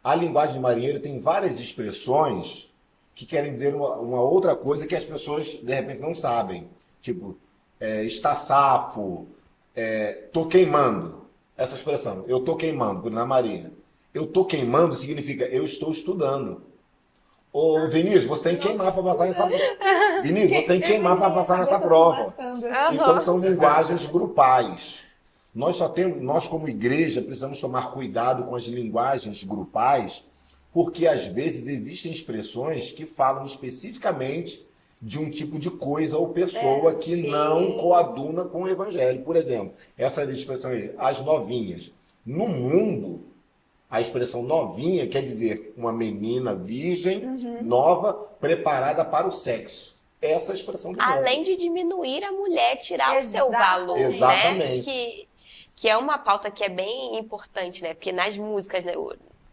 A linguagem de marinheiro tem várias expressões que querem dizer uma outra coisa que as pessoas de repente não sabem. Tipo, está safo, tô queimando. Essa expressão, eu tô queimando, na Marinha. Eu tô queimando significa eu estou estudando. Ô, Vinícius, você tem que queimar para passar nessa prova. Vinícius, você tem que queimar para passar nessa prova. Então são linguagens grupais. Nós como igreja precisamos tomar cuidado com as linguagens grupais, porque às vezes existem expressões que falam especificamente de um tipo de coisa ou pessoa que sim. não coaduna com o evangelho. Por exemplo, essa expressão aí, as novinhas. No mundo, a expressão novinha quer dizer uma menina virgem, nova, preparada para o sexo. Essa é a expressão do mundo. Além de diminuir a mulher, tirar o seu Exatamente. valor, Exatamente. né? Que é uma pauta que é bem importante, né? Porque nas músicas, né,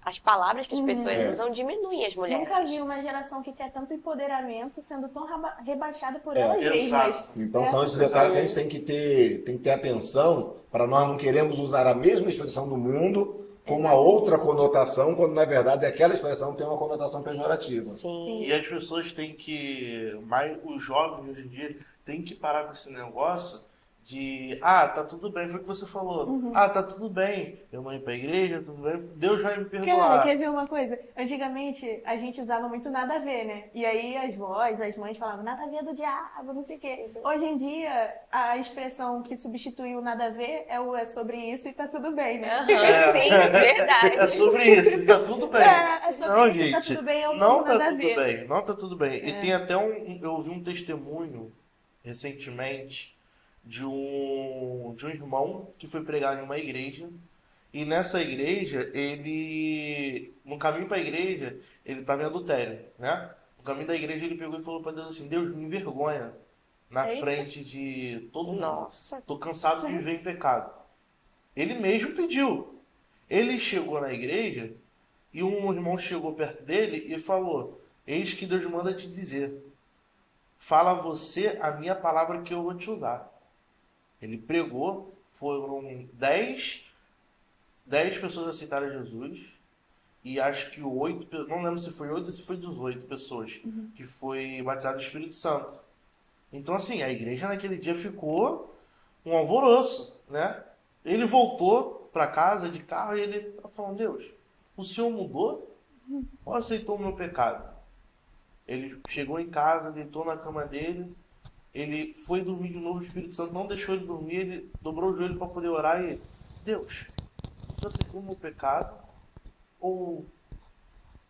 as palavras que as pessoas usam diminuem as mulheres. Nunca vi uma geração que quer tanto empoderamento sendo tão rebaixada por elas exato. mesmas. Então são esses detalhes que a gente tem que ter atenção para nós não queremos usar a mesma expressão do mundo com uma outra conotação, quando na verdade aquela expressão tem uma conotação pejorativa. Sim. E as pessoas têm que, mais os jovens hoje em dia, têm que parar com esse negócio de, tá tudo bem, foi o que você falou. Tá tudo bem, eu não ir pra igreja, tudo bem, Deus vai me Cara, perdoar. quer ver uma coisa? Antigamente a gente usava muito nada a ver, né? E aí as vós, as mães falavam nada a ver do diabo, não sei o quê. Hoje em dia a expressão que substituiu nada a ver é sobre isso e tá tudo bem, né? Aham, sim, verdade. É sobre isso, tá tudo bem. É sobre Não, isso, gente, tá tudo bem, é o não novo tá nada a tudo ver. bem, não tá tudo bem. E tem até eu ouvi um testemunho recentemente de um irmão que foi pregar em uma igreja. E nessa igreja, no caminho para a igreja, ele estava em adultério, né? No caminho da igreja, ele pegou e falou para Deus assim, Deus, me envergonha na Eita. frente de todo mundo. Nossa. Tô cansado de viver em pecado. Ele mesmo pediu. Ele chegou na igreja e um irmão chegou perto dele e falou, eis que Deus manda te dizer, fala você a minha palavra que eu vou te usar. Ele pregou, foram 10 pessoas aceitaram Jesus, e acho que 8, não lembro se foi 8 ou se foi 18 pessoas, que foi batizado do Espírito Santo. Então assim, a igreja naquele dia ficou um alvoroço, né? Ele voltou para casa de carro e ele tá falando, Deus, o Senhor mudou ou aceitou o meu pecado? Ele chegou em casa, deitou na cama dele, ele foi dormir de novo, o Espírito Santo não deixou ele dormir, ele dobrou o joelho para poder orar e Deus, você aceitou o meu pecado ou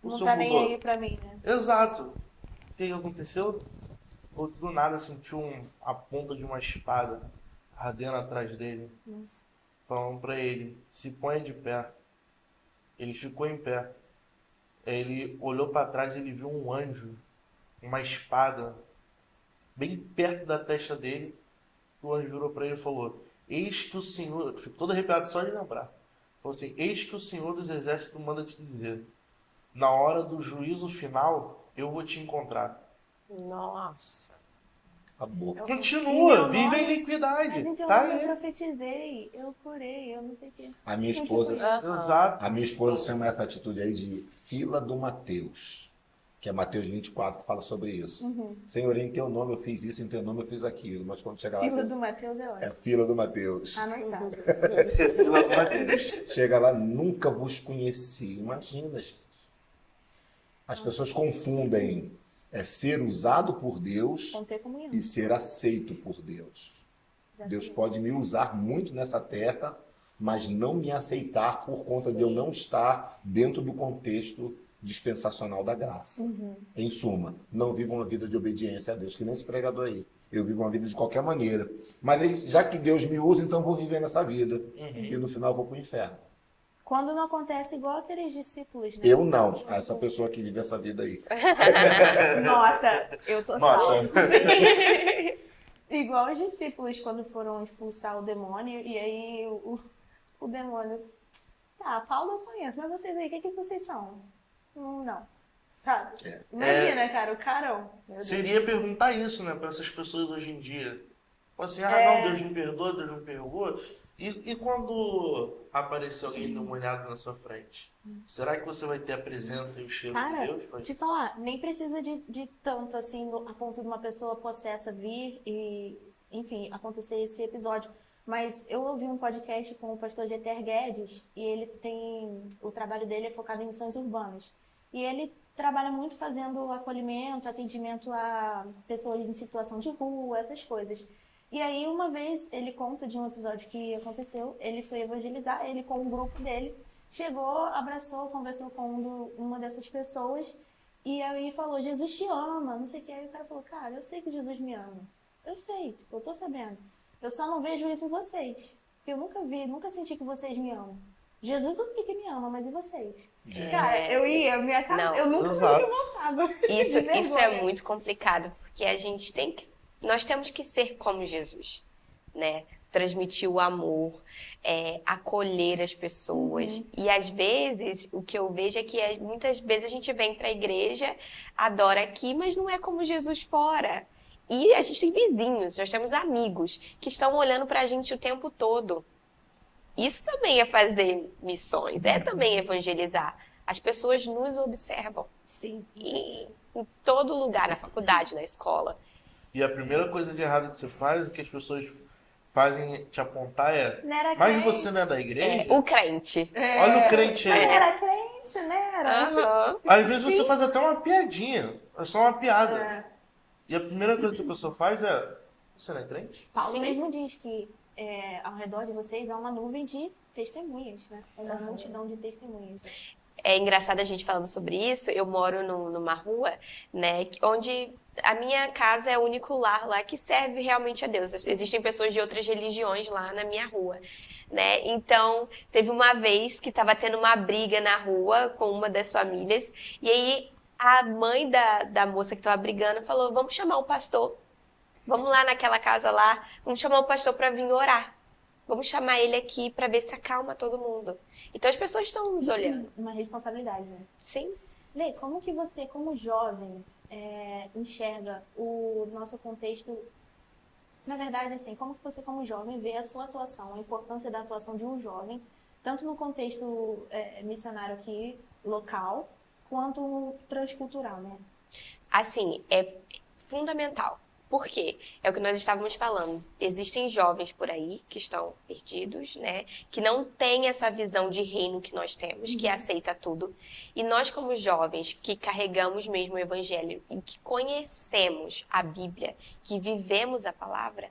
o Não seu tá nem mudou. aí pra mim, né? Exato. O que aconteceu? Eu, do nada senti a ponta de uma espada ardendo atrás dele, Nossa. falando pra ele, se ponha de pé. Ele ficou em pé. Ele olhou para trás e ele viu um anjo, uma espada, bem perto da testa dele. O anjo virou para ele e falou, eis que o Senhor, fico todo arrepiado só de lembrar, falou assim, eis que o Senhor dos Exércitos manda te dizer, na hora do juízo final, eu vou te encontrar. Nossa. Acabou. Continua, meu vive a nome? iniquidade. Mas então Tá eu aí. profetizei, eu curei, eu não sei o quê. A minha esposa, Exato. a minha esposa chama essa atitude aí de fila do Mateus, que é Mateus 24, que fala sobre isso. Senhor, em teu nome eu fiz isso, em teu nome eu fiz aquilo, mas quando chegar lá... Fila do Mateus é ótimo. É fila do Mateus. Anotado. Chega lá, nunca vos conheci. Imagina, gente. As pessoas confundem ser usado por Deus Com ter comunhão. e ser aceito por Deus. Deus pode me usar muito nessa terra, mas não me aceitar por conta de eu não estar dentro do contexto dispensacional da graça. Em suma, não vivo uma vida de obediência a Deus, que nem esse pregador aí. Eu vivo uma vida de qualquer maneira. Mas aí, já que Deus me usa, então eu vou viver nessa vida. E no final eu vou para o inferno. Quando não acontece igual aqueles discípulos, né? Eu não, essa pessoa que vive essa vida aí. Nota, eu tô Nota. salvo. Igual os discípulos quando foram expulsar o demônio, e aí o demônio, tá, Paulo eu conheço, mas vocês aí, o que vocês são? Não, sabe? Imagina, cara, o carão. Meu Deus. Seria perguntar isso, né, para essas pessoas hoje em dia. Fala assim, não, Deus me perdoa, Deus me perdoa. E quando aparecer alguém demoniado na sua frente? Será que você vai ter a presença e o cheiro de Cara, Deus? te falar, nem precisa de tanto assim, a ponto de uma pessoa possessa vir e, enfim, acontecer esse episódio. Mas eu ouvi um podcast com o pastor Jeter Guedes e ele tem, o trabalho dele é focado em missões urbanas. E ele trabalha muito fazendo acolhimento, atendimento a pessoas em situação de rua, essas coisas. E aí, uma vez, ele conta de um episódio que aconteceu, ele foi evangelizar, ele com um grupo dele, chegou, abraçou, conversou com uma dessas pessoas, e aí falou, Jesus te ama, não sei o que. Aí o cara falou, cara, eu sei que Jesus me ama. Eu sei, tipo, eu tô sabendo. Eu só não vejo isso em vocês. Eu nunca vi, nunca senti que vocês me amam. Jesus eu sei que me ama, mas e vocês? Cara, eu ia, minha cara, Não. eu nunca Exato. fiquei voltada. Isso é muito complicado, porque a gente nós temos que ser como Jesus, né? Transmitir o amor, acolher as pessoas. E às vezes, o que eu vejo é que muitas vezes a gente vem para a igreja, adora aqui, mas não é como Jesus fora. E a gente tem vizinhos, nós temos amigos que estão olhando para a gente o tempo todo. Isso também é fazer missões, é também evangelizar. As pessoas nos observam. Sim. Em todo lugar, na faculdade, na escola. E a primeira coisa de errado que você faz, que as pessoas fazem te apontar Não era mas crente. você não é da igreja? O crente. Olha o crente aí. Era crente, né? Era. Aham. Às vezes você faz até uma piadinha, é só uma piada. É. E a primeira coisa que a pessoa faz é, você não é crente? Paulo Sim. mesmo diz que ao redor de vocês há uma nuvem de testemunhas, né? Uma multidão de testemunhas. É engraçado a gente falando sobre isso. Eu moro numa rua, né, onde a minha casa é o único lar lá que serve realmente a Deus. Existem pessoas de outras religiões lá na minha rua, né? Então, teve uma vez que estava tendo uma briga na rua com uma das famílias, e aí a mãe da moça que estava brigando falou, vamos chamar o pastor. Vamos lá naquela casa lá, vamos chamar o pastor para vir orar. Vamos chamar ele aqui para ver se acalma todo mundo. Então as pessoas estão nos olhando. Uma responsabilidade, né? Sim. Lê, como que você, como jovem, enxerga o nosso contexto? Na verdade, assim, como que você, como jovem, vê a sua atuação, a importância da atuação de um jovem, tanto no contexto missionário aqui, local, quanto no transcultural, né? Assim, é fundamental. Por quê? É o que nós estávamos falando. Existem jovens por aí que estão perdidos, né? Que não têm essa visão de reino que nós temos, que aceita tudo. E nós, como jovens, que carregamos mesmo o evangelho e que conhecemos a Bíblia, que vivemos a palavra,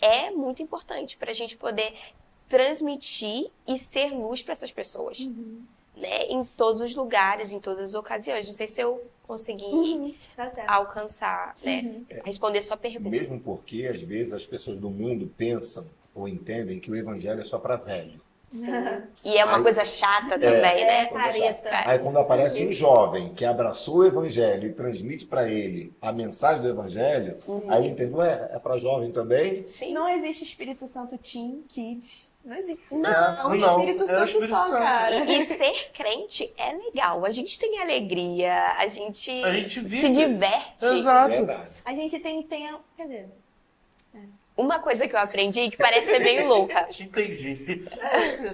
é muito importante para a gente poder transmitir e ser luz para essas pessoas. né, em todos os lugares, em todas as ocasiões. Não sei se eu consegui Tá certo. alcançar, né, responder sua pergunta. Mesmo porque, às vezes, as pessoas do mundo pensam ou entendem que o evangelho é só para velho. E é uma Aí- coisa chata também, né? Careta. Aí quando aparece um jovem que abraçou o evangelho e transmite para ele a mensagem do evangelho, aí ele entende, ué, é para jovem também? Sim. Não existe Espírito Santo Teen, Kids. Não existe. Não, É o não, Espírito é o Santo Espírito só, Santo. cara. E ser crente é legal. A gente tem alegria, a gente vive. se diverte. Exato. Verdade. A gente tem quer dizer, Uma coisa que eu aprendi que parece ser meio louca. Te entendi.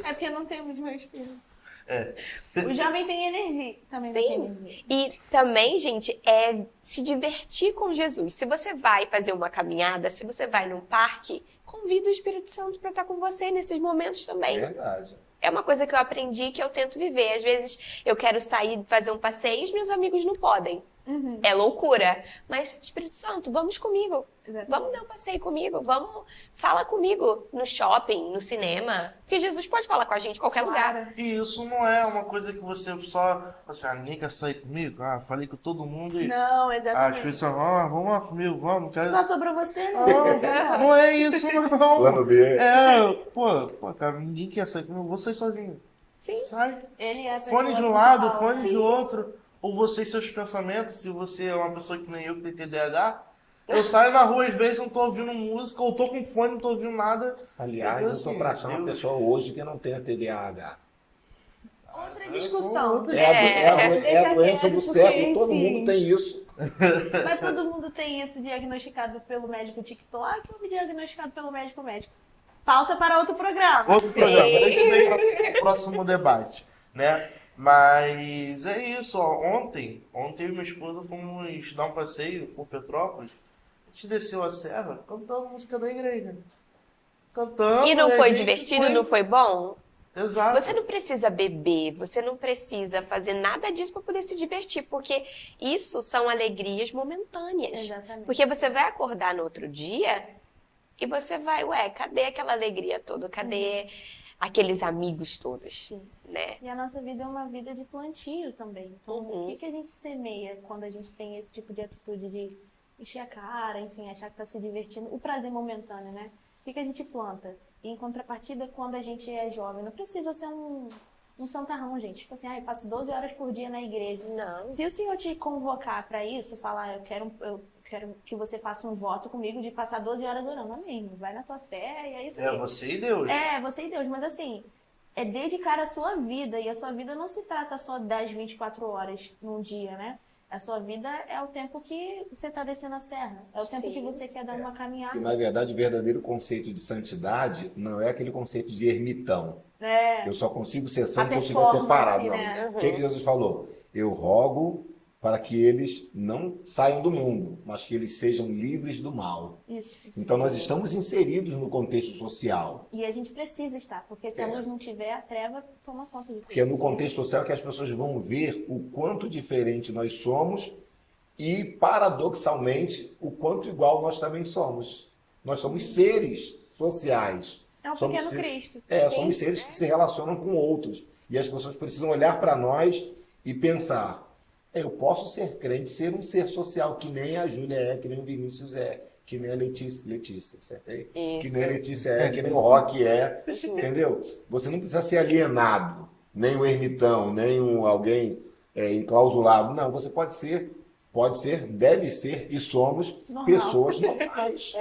é porque não temos mais espírito. É. O jovem tem energia. Também não Sim. tem energia. E também, gente, é se divertir com Jesus. Se você vai fazer uma caminhada, se você vai num parque, convida o Espírito Santo para estar com você nesses momentos também. Verdade. É uma coisa que eu aprendi que eu tento viver. Às vezes eu quero sair fazer um passeio e os meus amigos não podem. É loucura. Mas, Espírito Santo, vamos comigo. Exatamente. Vamos dar um passeio comigo. Fala comigo no shopping, no cinema. Porque Jesus pode falar com a gente em qualquer lugar. Claro. E isso não é uma coisa que você só... Assim, ninguém quer sair comigo? Falei com todo mundo e... Não, As exatamente. pessoas vamos lá comigo, vamos. Quero... Só sobrou você, não. Não é isso, não. Plano B. Pô, cara, ninguém quer sair comigo. Vou sair sozinho. Sim. Sai. Ele é a Fone de um pessoa lado, principal. fone de outro. Ou você e seus pensamentos, se você é uma pessoa que nem eu, que tem TDAH. Eu saio na rua, às vezes, não tô ouvindo música, ou tô com fone, não tô ouvindo nada. Aliás, eu sou para achar uma pessoa hoje que não tenha TDAH. Outra discussão. É a doença do Deixa século, quieto, todo enfim. mundo tem isso. Mas todo mundo tem isso diagnosticado pelo médico TikTok ou diagnosticado pelo médico médico? Pauta para outro programa. Outro programa, deixa isso aí para o próximo debate, né? Mas é isso, ó. Ontem eu e minha esposa fomos dar um passeio por Petrópolis. A gente desceu a serra cantando a música da igreja. Cantando. E não a foi gente divertido? foi- Não foi bom? Exato. Você não precisa beber, você não precisa fazer nada disso para poder se divertir, porque isso são alegrias momentâneas. Exatamente. Porque você vai acordar no outro dia e você vai, cadê aquela alegria toda? Cadê aqueles amigos todos, Sim. né? E a nossa vida é uma vida de plantio também. Então, Uhum. o que a gente semeia quando a gente tem esse tipo de atitude de encher a cara, enfim, achar que está se divertindo? O prazer momentâneo, né? O que a gente planta? E em contrapartida, quando a gente é jovem, não precisa ser um santarrão, gente. Tipo assim, eu passo 12 horas por dia na igreja. Não. Se o senhor te convocar para isso, falar, eu quero que você faça um voto comigo de passar 12 horas orando, amém. Vai na tua fé e é isso aí. É você e Deus. É, você e Deus, mas assim, é dedicar a sua vida, e a sua vida não se trata só das 24 horas num dia, né? A sua vida é o tempo que você está descendo a serra, é o tempo Sim. que você quer dar uma E, caminhada. na verdade, o verdadeiro conceito de santidade não é aquele conceito de ermitão. É, Eu só consigo ser santo A se eu estiver performance, separado. Não. né? O que Jesus falou? Eu rogo para que eles não saiam do mundo, mas que eles sejam livres do mal. isso. Então, nós estamos inseridos no contexto social. E a gente precisa estar, porque se a luz não tiver, a treva toma conta de tudo. Porque é no contexto social que as pessoas vão ver o quanto diferente nós somos e, paradoxalmente, o quanto igual nós também somos. Nós somos seres sociais. É um Somos pequeno ser- Cristo. Somos seres que se relacionam com outros. E as pessoas precisam olhar para nós e pensar: eu posso ser crente, ser um ser social, que nem a Júlia é, que nem o Vinícius é, que nem a Letícia, acertei? Isso. Que nem a Letícia é, que nem o Rock é, entendeu? Você não precisa ser alienado, nem um ermitão, nem alguém enclausulado. Não, você pode ser, deve ser, e somos Normal. pessoas normais.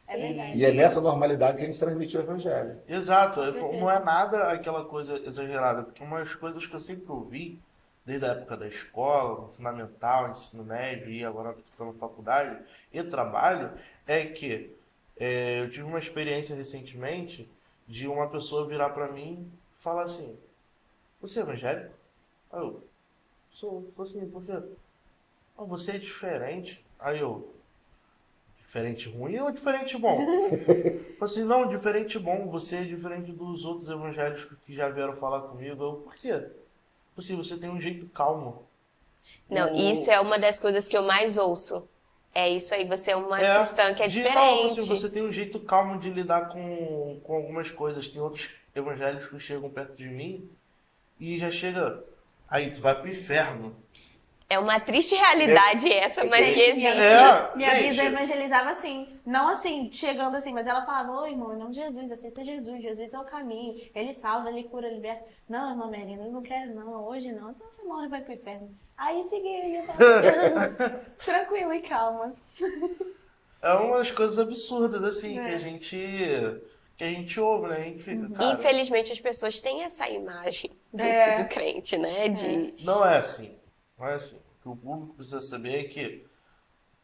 É verdade. E é nessa normalidade que a gente transmite o Evangelho. Exato, certeza. não é nada aquela coisa exagerada, porque umas coisas que eu sempre ouvi, desde a época da escola, no fundamental, ensino médio e agora que estou na faculdade e trabalho, é que eu tive uma experiência recentemente de uma pessoa virar para mim e falar assim: você é evangélico? Aí eu, sou assim, por quê? Ah, você é diferente. Aí eu, diferente ruim ou diferente bom? Falei assim, não, diferente bom, você é diferente dos outros evangélicos que já vieram falar comigo. Eu, por quê? Assim, você tem um jeito calmo. Não, O- isso é uma das coisas que eu mais ouço. É isso aí, você é uma cristã que é Não, diferente. assim, você tem um jeito calmo de lidar com algumas coisas. Tem outros evangélicos que chegam perto de mim e já chega, aí tu vai pro inferno. É uma triste realidade essa, mas que existe. Minha gente. bisa evangelizava assim, não assim, chegando assim, mas ela falava, ô irmão, em nome de Jesus, aceita Jesus, Jesus é o caminho, ele salva, ele cura, liberta. Não, irmã Melina, eu não quero não, hoje não, então você morre e vai pro inferno. Aí seguiu e eu tava tranquilo e calma. É umas coisas absurdas, assim, É. que a gente ouve, né? A gente fica, cara, Infelizmente, as pessoas têm essa imagem É. do crente, né? não é assim. Não é assim. O que o público precisa saber é que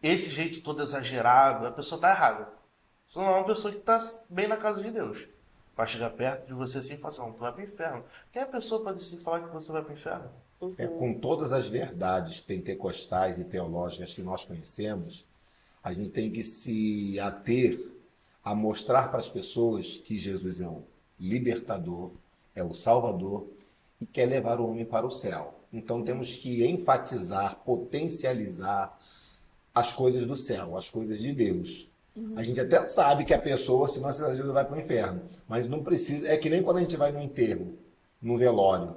esse jeito todo exagerado, a pessoa tá errada. Você não é uma pessoa que tá bem na casa de Deus. Vai chegar perto de você assim e falar assim, não, tu vai pro inferno. Quem é a pessoa para decidir falar que você vai pro inferno? Com todas as verdades pentecostais e teológicas que nós conhecemos, a gente tem que se ater a mostrar para as pessoas que Jesus é o libertador, é o salvador e quer levar o homem para o céu. Então temos que enfatizar, potencializar as coisas do céu, as coisas de Deus. A gente até sabe que a pessoa, se não aceitar Jesus, vai para o inferno, mas não precisa. É que nem quando a gente vai no enterro, no velório.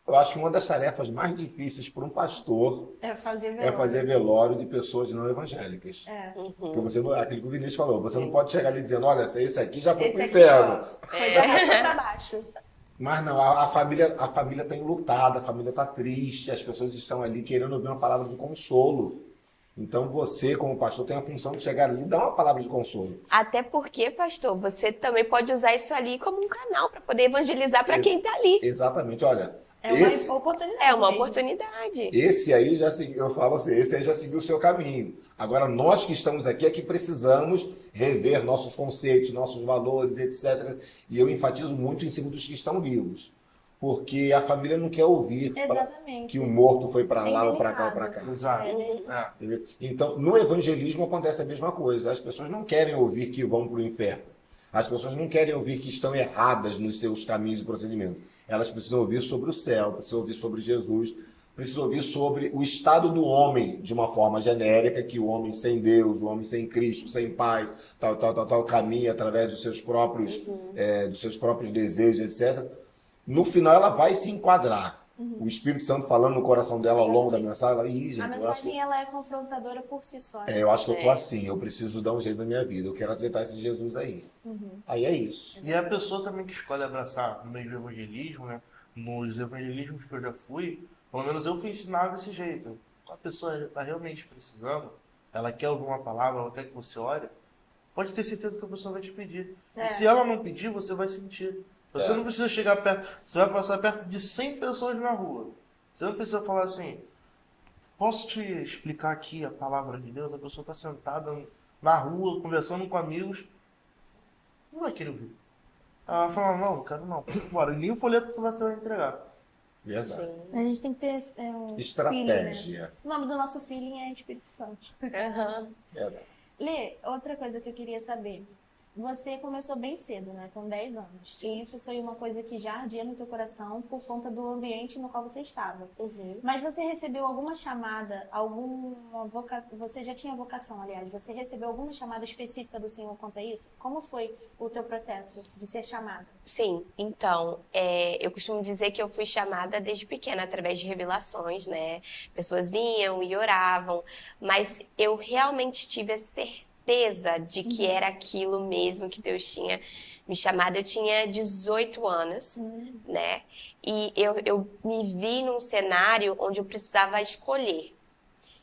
Eu acho que uma das tarefas mais difíceis para um pastor É fazer é velório. fazer velório de pessoas não evangélicas. É. Porque você não, aquilo que o Vinícius falou, você não pode chegar ali dizendo, olha, esse aqui já foi Esse pro aqui, inferno. Foi de arrasta pra baixo. Mas não, a família tem lutado, a família está triste, as pessoas estão ali querendo ouvir uma palavra de consolo. Então você, como pastor, tem a função de chegar ali e dar uma palavra de consolo. Até porque, pastor, você também pode usar isso ali como um canal para poder evangelizar para Isso. quem tá ali. Exatamente, olha, É uma oportunidade. É uma mesmo. oportunidade. esse aí já seguiu, eu falo assim, esse aí já seguiu o seu caminho. Agora, nós que estamos aqui é que precisamos rever nossos conceitos, nossos valores, etc. E eu enfatizo muito em cima dos que estão vivos. Porque a família não quer ouvir Exatamente. que o morto foi para É lá ou para cá ou para delicado. cá. Exato. É. Entendeu? Então, no evangelismo acontece a mesma coisa. As pessoas não querem ouvir que vão para o inferno. As pessoas não querem ouvir que estão erradas nos seus caminhos e procedimentos. Elas precisam ouvir sobre o céu, precisam ouvir sobre Jesus, precisam ouvir sobre o estado do homem de uma forma genérica, que o homem sem Deus, o homem sem Cristo, sem Pai, tal, caminha através dos seus próprios desejos, etc. No final, ela vai se enquadrar. O Espírito Santo falando no coração dela ao longo da mensagem, ela, gente, A eu acho mensagem ela é confrontadora por si só. né? eu acho que eu tô assim, eu preciso dar um jeito na minha vida, eu quero aceitar esse Jesus aí. Aí é isso. E a pessoa também que escolhe abraçar no meio do evangelismo, né? Nos evangelismos que eu já fui, pelo menos eu fui ensinado desse jeito. A pessoa está realmente precisando, ela quer ouvir uma palavra, ela quer que você ore, pode ter certeza que a pessoa vai te pedir. É. E se ela não pedir, você vai sentir. Você não precisa chegar perto, você vai passar perto de 100 pessoas na rua. Você não precisa falar assim, posso te explicar aqui a palavra de Deus? A pessoa está sentada na rua, conversando com amigos, não vai querer ouvir. Ela fala, não quero não, bora, nem o folheto você vai entregar. Verdade. A gente tem que ter um Estratégia. feeling, né? O nome do nosso feeling é Espírito Santo. Aham. Verdade. Lê, outra coisa que eu queria saber. Você começou bem cedo, né? Com 10 anos. E isso foi uma coisa que já ardia no teu coração por conta do ambiente no qual você estava. Mas você recebeu alguma chamada, você já tinha vocação, aliás, você recebeu alguma chamada específica do Senhor quanto a isso? Como foi o teu processo de ser chamada? Sim, então, eu costumo dizer que eu fui chamada desde pequena através de revelações, né? Pessoas vinham e oravam, mas eu realmente tive a certeza de que era aquilo mesmo que Deus tinha me chamado. Eu tinha 18 anos, né? E eu me vi num cenário onde eu precisava escolher.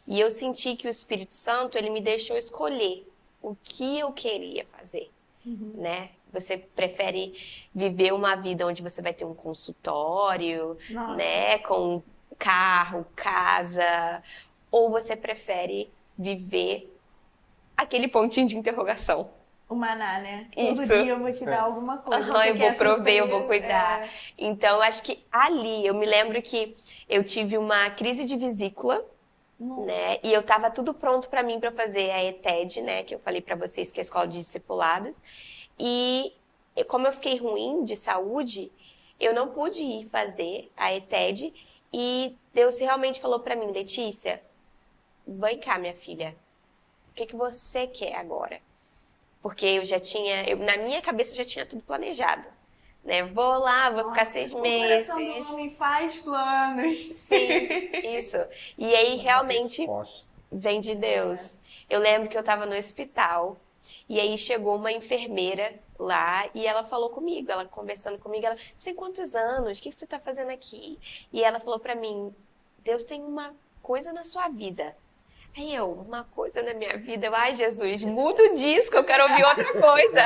E eu senti que o Espírito Santo, ele me deixou escolher o que eu queria fazer, né? Você prefere viver uma vida onde você vai ter um consultório, Nossa. né? Com carro, casa, ou você prefere viver aquele pontinho de interrogação? O maná, né? Isso. Todo dia eu vou te dar alguma coisa. Aham, Você eu quer vou prover, eu vou surpresa? cuidar. Então, acho que ali, eu me lembro que eu tive uma crise de vesícula, né? E eu tava tudo pronto pra mim pra fazer a ETED, né? Que eu falei pra vocês que é a Escola de Discipulados. E como eu fiquei ruim de saúde, eu não pude ir fazer a ETED. E Deus realmente falou pra mim, Letícia, vem cá, minha filha. O que você quer agora? Porque eu já tinha, na minha cabeça eu já tinha tudo planejado, né? Vou lá, vou ficar 6 O coração do meses. homem faz planos. Sim, isso. E aí realmente Resposta. vem de Deus. Eu lembro que eu estava no hospital e aí chegou uma enfermeira lá e ela falou comigo, ela conversando comigo, ela, você tem quantos anos? O que você está fazendo aqui? E ela falou para mim, Deus tem uma coisa na sua vida. Aí uma coisa na minha vida, ai Jesus, muda o disco, eu quero ouvir outra coisa.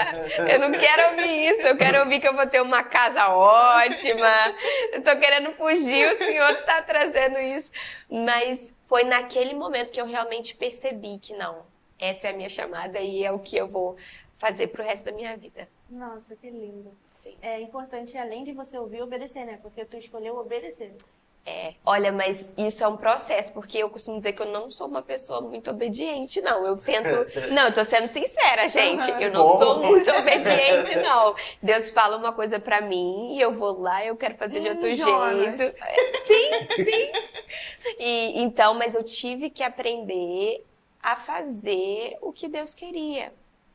Eu não quero ouvir isso, eu quero ouvir que eu vou ter uma casa ótima. Eu tô querendo fugir, o Senhor tá trazendo isso. Mas foi naquele momento que eu realmente percebi que não, essa é a minha chamada e é o que eu vou fazer pro resto da minha vida. Nossa, que lindo. Sim. É importante, além de você ouvir, obedecer, né? Porque tu escolheu obedecer. Olha, mas isso é um processo, porque eu costumo dizer que eu não sou uma pessoa muito obediente, não. Eu tento. Não, eu tô sendo sincera, gente. Eu não sou muito obediente, não. Deus fala uma coisa pra mim e eu vou lá e eu quero fazer de outro Jonas. jeito. Sim. E, então, mas eu tive que aprender a fazer o que Deus queria,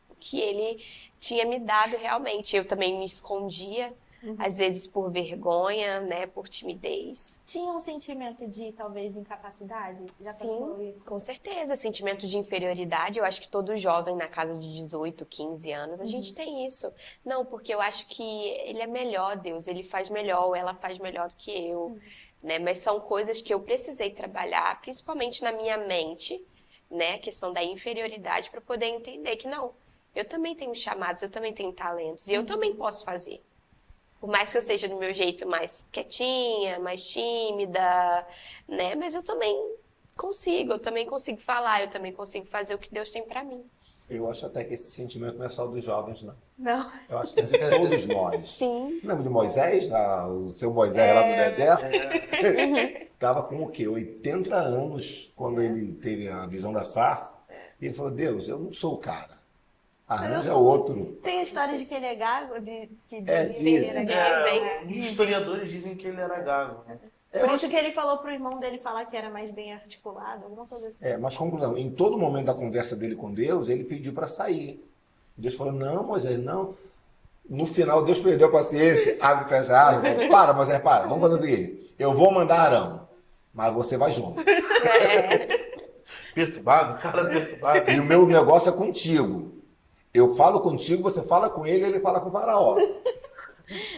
o que Ele tinha me dado realmente. Eu também me escondia. Às vezes por vergonha, né, por timidez. Tinha um sentimento de, talvez, incapacidade? Já passou isso? Com certeza, sentimento de inferioridade. Eu acho que todo jovem na casa de 18, 15 anos, a gente tem isso. Não, porque eu acho que ele é melhor, Deus, ele faz melhor, ou ela faz melhor do que eu, né? Mas são coisas que eu precisei trabalhar, principalmente na minha mente, né, a questão da inferioridade, para poder entender que não, eu também tenho chamados, eu também tenho talentos, e eu também posso fazer. Por mais que eu seja do meu jeito mais quietinha, mais tímida, né? Mas eu também consigo falar, eu também consigo fazer o que Deus tem pra mim. Eu acho até que esse sentimento não é só dos jovens, não. Não. Eu acho que é de todos nós. Sim. Você lembra de Moisés, o seu Moisés lá do deserto? Estava com o quê? 80 anos quando ele teve a visão da sarça. E ele falou, Deus, eu não sou o cara. Arranja outro. Tem a história de que ele é gago? Que dizem que ele dizem. era gago. Os historiadores dizem que ele era gago, né? Por isso que ele falou pro irmão dele falar que era mais bem articulado, alguma coisa assim. Mas conclusão, em todo momento da conversa dele com Deus, ele pediu para sair. Deus falou, não, Moisés, não. No final, Deus perdeu a paciência, água fechada. Para, Moisés, para, vamos fazer o seguinte. Eu vou mandar Arão, mas você vai junto. Perturbado, cara perturbado. E o meu negócio é contigo. Eu falo contigo, você fala com ele, ele fala com o faraó.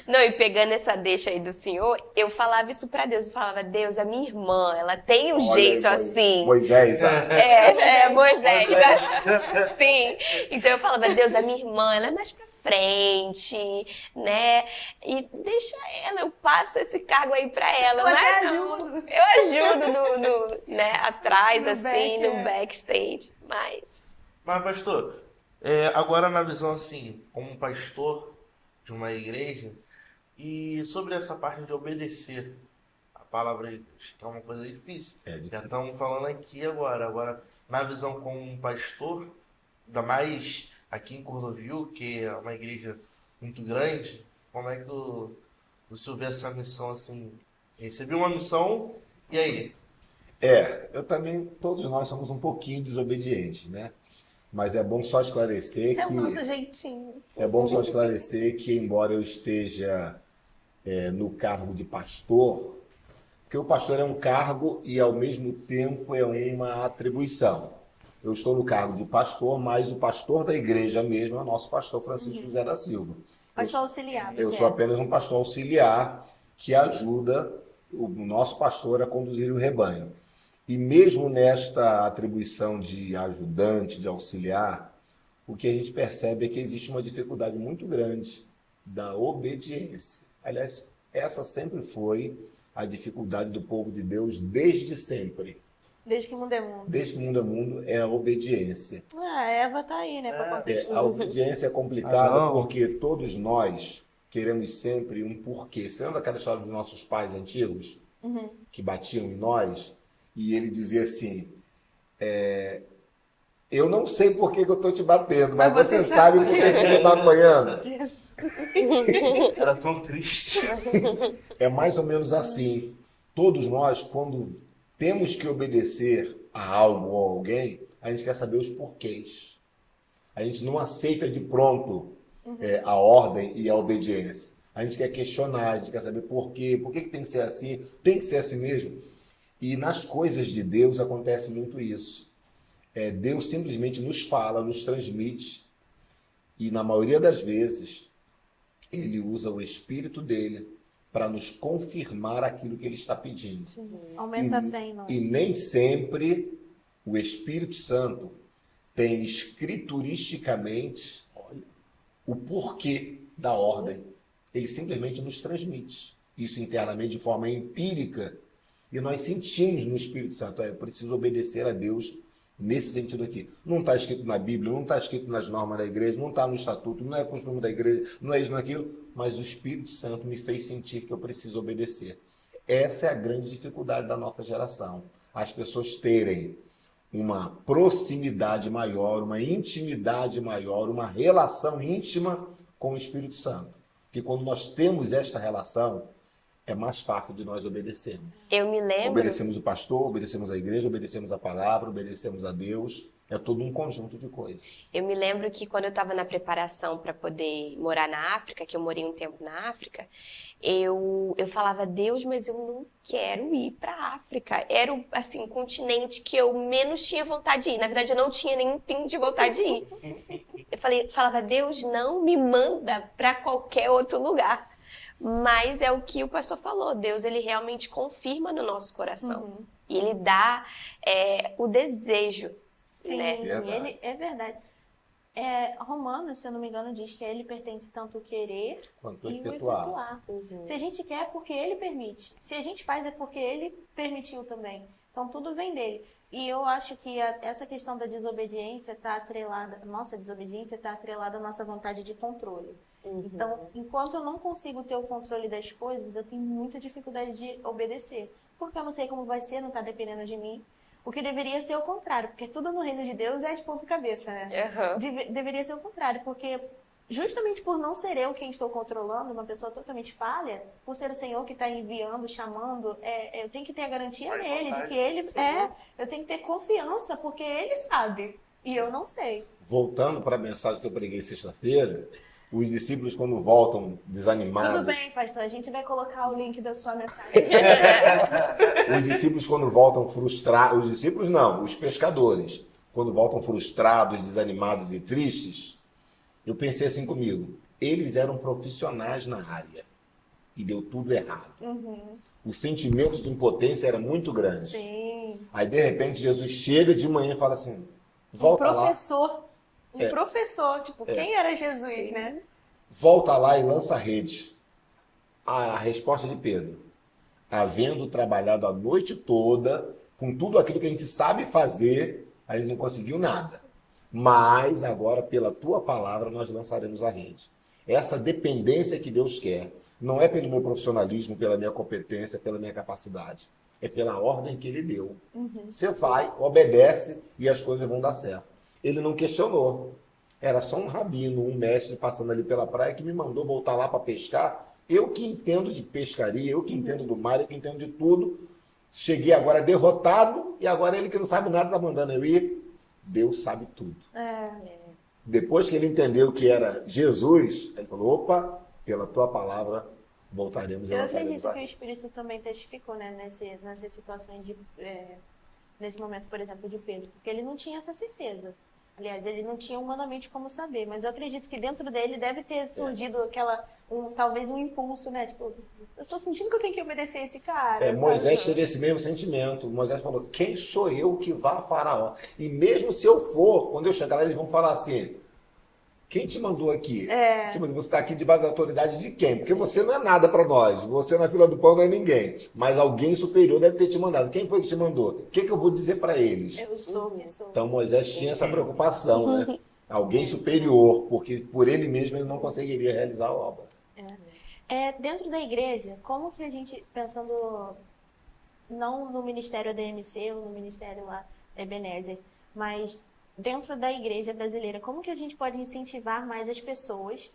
Não, e pegando essa deixa aí do Senhor, eu falava isso pra Deus. Eu falava, Deus, a minha irmã, ela tem um jeito assim. Moisés, Moisés. Sim. Então eu falava, Deus, a minha irmã, ela é mais pra frente, né? E deixa ela, eu passo esse cargo aí pra ela. Eu até ajudo. Eu ajudo né, atrás, No assim, back, no backstage. Mas, pastor, agora na visão assim, como pastor de uma igreja, e sobre essa parte de obedecer a palavra de Deus, que é uma coisa difícil. Já estamos falando aqui agora na visão como um pastor, ainda mais aqui em Cordovil, que é uma igreja muito grande, como é que o senhor vê essa missão assim? Recebi uma missão, e aí? eu também, todos nós somos um pouquinho desobedientes, né? Mas é bom só esclarecer É o nosso jeitinho. É bom só esclarecer que, embora eu esteja no cargo de pastor, porque o pastor é um cargo e, ao mesmo tempo, é uma atribuição. Eu estou no cargo de pastor, mas o pastor da igreja mesmo é o nosso pastor Francisco José da Silva. Pastor auxiliar. Eu sou apenas um pastor auxiliar que ajuda o nosso pastor a conduzir o rebanho. E mesmo nesta atribuição de ajudante, de auxiliar, o que a gente percebe é que existe uma dificuldade muito grande da obediência. Aliás, essa sempre foi a dificuldade do povo de Deus desde sempre. Desde que o mundo é mundo. Desde que o mundo é mundo, é a obediência. A Eva tá aí, né, pra contextualizar. A obediência é complicada porque todos nós queremos sempre um porquê. Você lembra daquela história dos nossos pais antigos? Que batiam em nós? E ele dizia assim, eu não sei por que eu estou te batendo, mas você sabe por que você está apanhando. Era tão triste. É mais ou menos assim. Todos nós, quando temos que obedecer a algo ou a alguém, a gente quer saber os porquês. A gente não aceita de pronto a ordem e a obediência. a gente quer questionar, a gente quer saber por quê, por que tem que ser assim, tem que ser assim mesmo. E nas coisas de Deus acontece muito isso. Deus simplesmente nos fala, nos transmite, e na maioria das vezes, ele usa o Espírito dele para nos confirmar aquilo que ele está pedindo. Aumenta a fé em nós. E nem sempre o Espírito Santo tem escrituristicamente o porquê da ordem. Ele simplesmente nos transmite isso internamente de forma empírica. E nós sentimos no Espírito Santo, eu preciso obedecer a Deus nesse sentido aqui. Não está escrito na Bíblia, não está escrito nas normas da igreja, não está no estatuto, não é costume da igreja, não é isso, não é aquilo, mas o Espírito Santo me fez sentir que eu preciso obedecer. Essa é a grande dificuldade da nossa geração. As pessoas terem uma proximidade maior, uma intimidade maior, uma relação íntima com o Espírito Santo. Que quando nós temos esta relação, é mais fácil de nós obedecermos. Eu me lembro... Obedecemos o pastor, obedecemos a igreja, obedecemos a palavra, obedecemos a Deus. É todo um conjunto de coisas. Eu me lembro que quando eu estava na preparação para poder morar na África, que eu morei um tempo na África, eu falava, Deus, mas eu não quero ir para a África. Era assim, um continente que eu menos tinha vontade de ir. Na verdade, eu não tinha nenhum pingo de vontade de ir. Eu falava, Deus, não me manda para qualquer outro lugar. Mas é o que o pastor falou, Deus ele realmente confirma no nosso coração. E ele dá o desejo. Sim, Né? Ele é verdade. Romanos, se eu não me engano, diz que a ele pertence tanto o querer Quanto e o efetuar. efetuar. Se a gente quer, é porque ele permite. Se a gente faz, é porque ele permitiu também. Então, tudo vem dele. E eu acho que essa questão da desobediência está atrelada, nossa desobediência está atrelada à nossa vontade de controle. Então, enquanto eu não consigo ter o controle das coisas, eu tenho muita dificuldade de obedecer. Porque eu não sei como vai ser, não está dependendo de mim. O que deveria ser o contrário, porque tudo no reino de Deus é de ponta cabeça, né? Deveria ser o contrário, porque justamente por não ser eu quem estou controlando, uma pessoa totalmente falha, por ser o Senhor que está enviando, chamando, eu tenho que ter a garantia nele, de que ele eu tenho que ter confiança, porque ele sabe, e eu não sei. Voltando para a mensagem que eu preguei sexta-feira, os discípulos quando voltam desanimados... Tudo bem, pastor, a gente vai colocar o link da sua mensagem. Os discípulos quando voltam frustrados... Os discípulos não, os pescadores. Quando voltam frustrados, desanimados e tristes, eu pensei assim comigo, eles eram profissionais na área e deu tudo errado. O sentimento de impotência era muito grande. Sim. Aí, de repente, Jesus chega de manhã e fala assim, volta lá. Professor, tipo, quem era Jesus, né? Volta lá e lança a rede. A resposta de Pedro, havendo trabalhado a noite toda, com tudo aquilo que a gente sabe fazer, a gente não conseguiu nada. Mas agora, pela tua palavra, nós lançaremos a rede. Essa dependência que Deus quer, não é pelo meu profissionalismo, pela minha competência, pela minha capacidade. É pela ordem que ele deu. Você vai, obedece e as coisas vão dar certo. Ele não questionou. Era só um rabino, um mestre passando ali pela praia que me mandou voltar lá para pescar. Eu que entendo de pescaria, eu que entendo do mar, eu que entendo de tudo. Cheguei agora derrotado e agora ele que não sabe nada está mandando eu ir. Deus sabe tudo. Depois que ele entendeu que era Jesus, ele falou, opa, pela tua palavra voltaremos. Eu acredito que o Espírito também testificou, né, nessas situações nesse momento, por exemplo, de Pedro, porque ele não tinha essa certeza. Aliás, ele não tinha humanamente como saber, mas eu acredito que dentro dele deve ter surgido talvez um impulso, né? Tipo, eu tô sentindo que eu tenho que obedecer esse cara. Moisés teve esse mesmo sentimento. Moisés falou, quem sou eu que vá a Faraó? E mesmo se eu for, quando eu chegar lá, eles vão falar assim, quem te mandou aqui? Tipo, você está aqui debaixo da autoridade de quem? Porque você não é nada para nós. Você na fila do pão não é ninguém. Mas alguém superior deve ter te mandado. Quem foi que te mandou? O que eu vou dizer para eles? Eu sou quem sou. Então Moisés tinha essa preocupação, né? Alguém superior, porque por ele mesmo ele não conseguiria realizar a obra. Dentro da igreja, como que a gente, pensando não no Ministério ADMC ou no Ministério lá Ebenezer, mas dentro da igreja brasileira, como que a gente pode incentivar mais as pessoas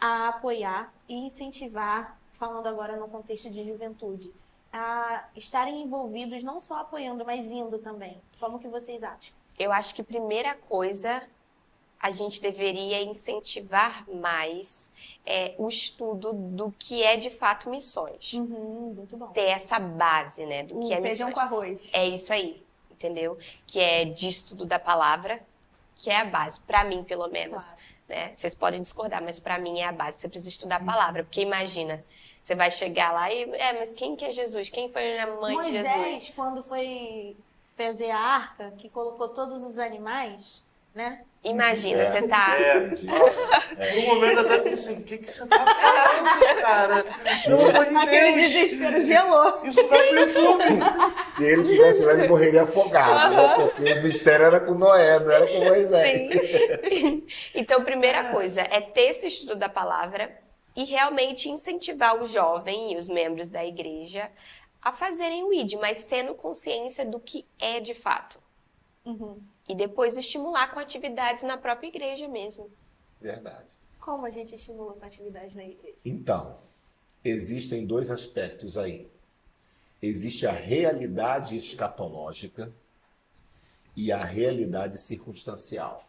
a apoiar e incentivar, falando agora no contexto de juventude, a estarem envolvidos, não só apoiando, mas indo também? Como que vocês acham? Eu acho que primeira coisa, a gente deveria incentivar mais o estudo do que é de fato missões. Muito bom. Ter essa base, né, do que é Feijão missões. com arroz. É isso aí, entendeu? Que é de estudo da palavra, que é a base, pra mim, pelo menos. Claro. Né? Vocês podem discordar, mas pra mim é a base. Você precisa estudar a palavra, porque imagina, você vai chegar lá e... mas quem que é Jesus? Quem foi a mãe de Jesus? Moisés, quando foi fazer a arca, que colocou todos os animais, né? Imagina, você tá... No momento até pensei assim, o que você tá falando, cara? Pelo amor de Aquele Deus. desespero gelou. Isso vai pro YouTube. Se ele estivesse lá, ele morreria afogado, né? Porque o mistério era com Noé, não era com Moisés. Sim. Então, primeira coisa é ter esse estudo da palavra e realmente incentivar o jovem e os membros da igreja a fazerem o ID, mas tendo consciência do que é de fato. E depois estimular com atividades na própria igreja mesmo. Verdade. Como a gente estimula com atividade na igreja? Então, existem dois aspectos aí. Existe a realidade escatológica e a realidade circunstancial.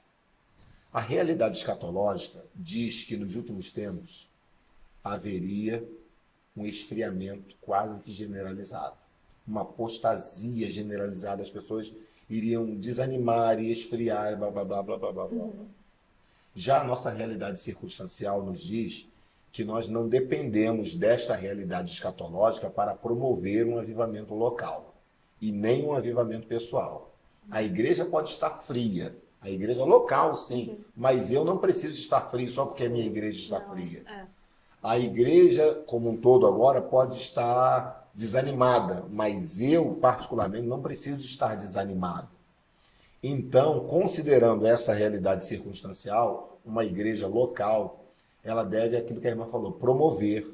A realidade escatológica diz que nos últimos tempos haveria um esfriamento quase que generalizado, uma apostasia generalizada, as pessoas iriam desanimar e esfriar, blá, blá, blá, blá, blá, blá, blá. Já a nossa realidade circunstancial nos diz que nós não dependemos desta realidade escatológica para promover um avivamento local e nem um avivamento pessoal. A igreja pode estar fria, a igreja local, sim, mas eu não preciso estar frio só porque a minha igreja está fria. A igreja, como um todo agora, pode estar desanimada, mas eu, particularmente, não preciso estar desanimado. Então, considerando essa realidade circunstancial, uma igreja local, ela deve, aquilo que a irmã falou, promover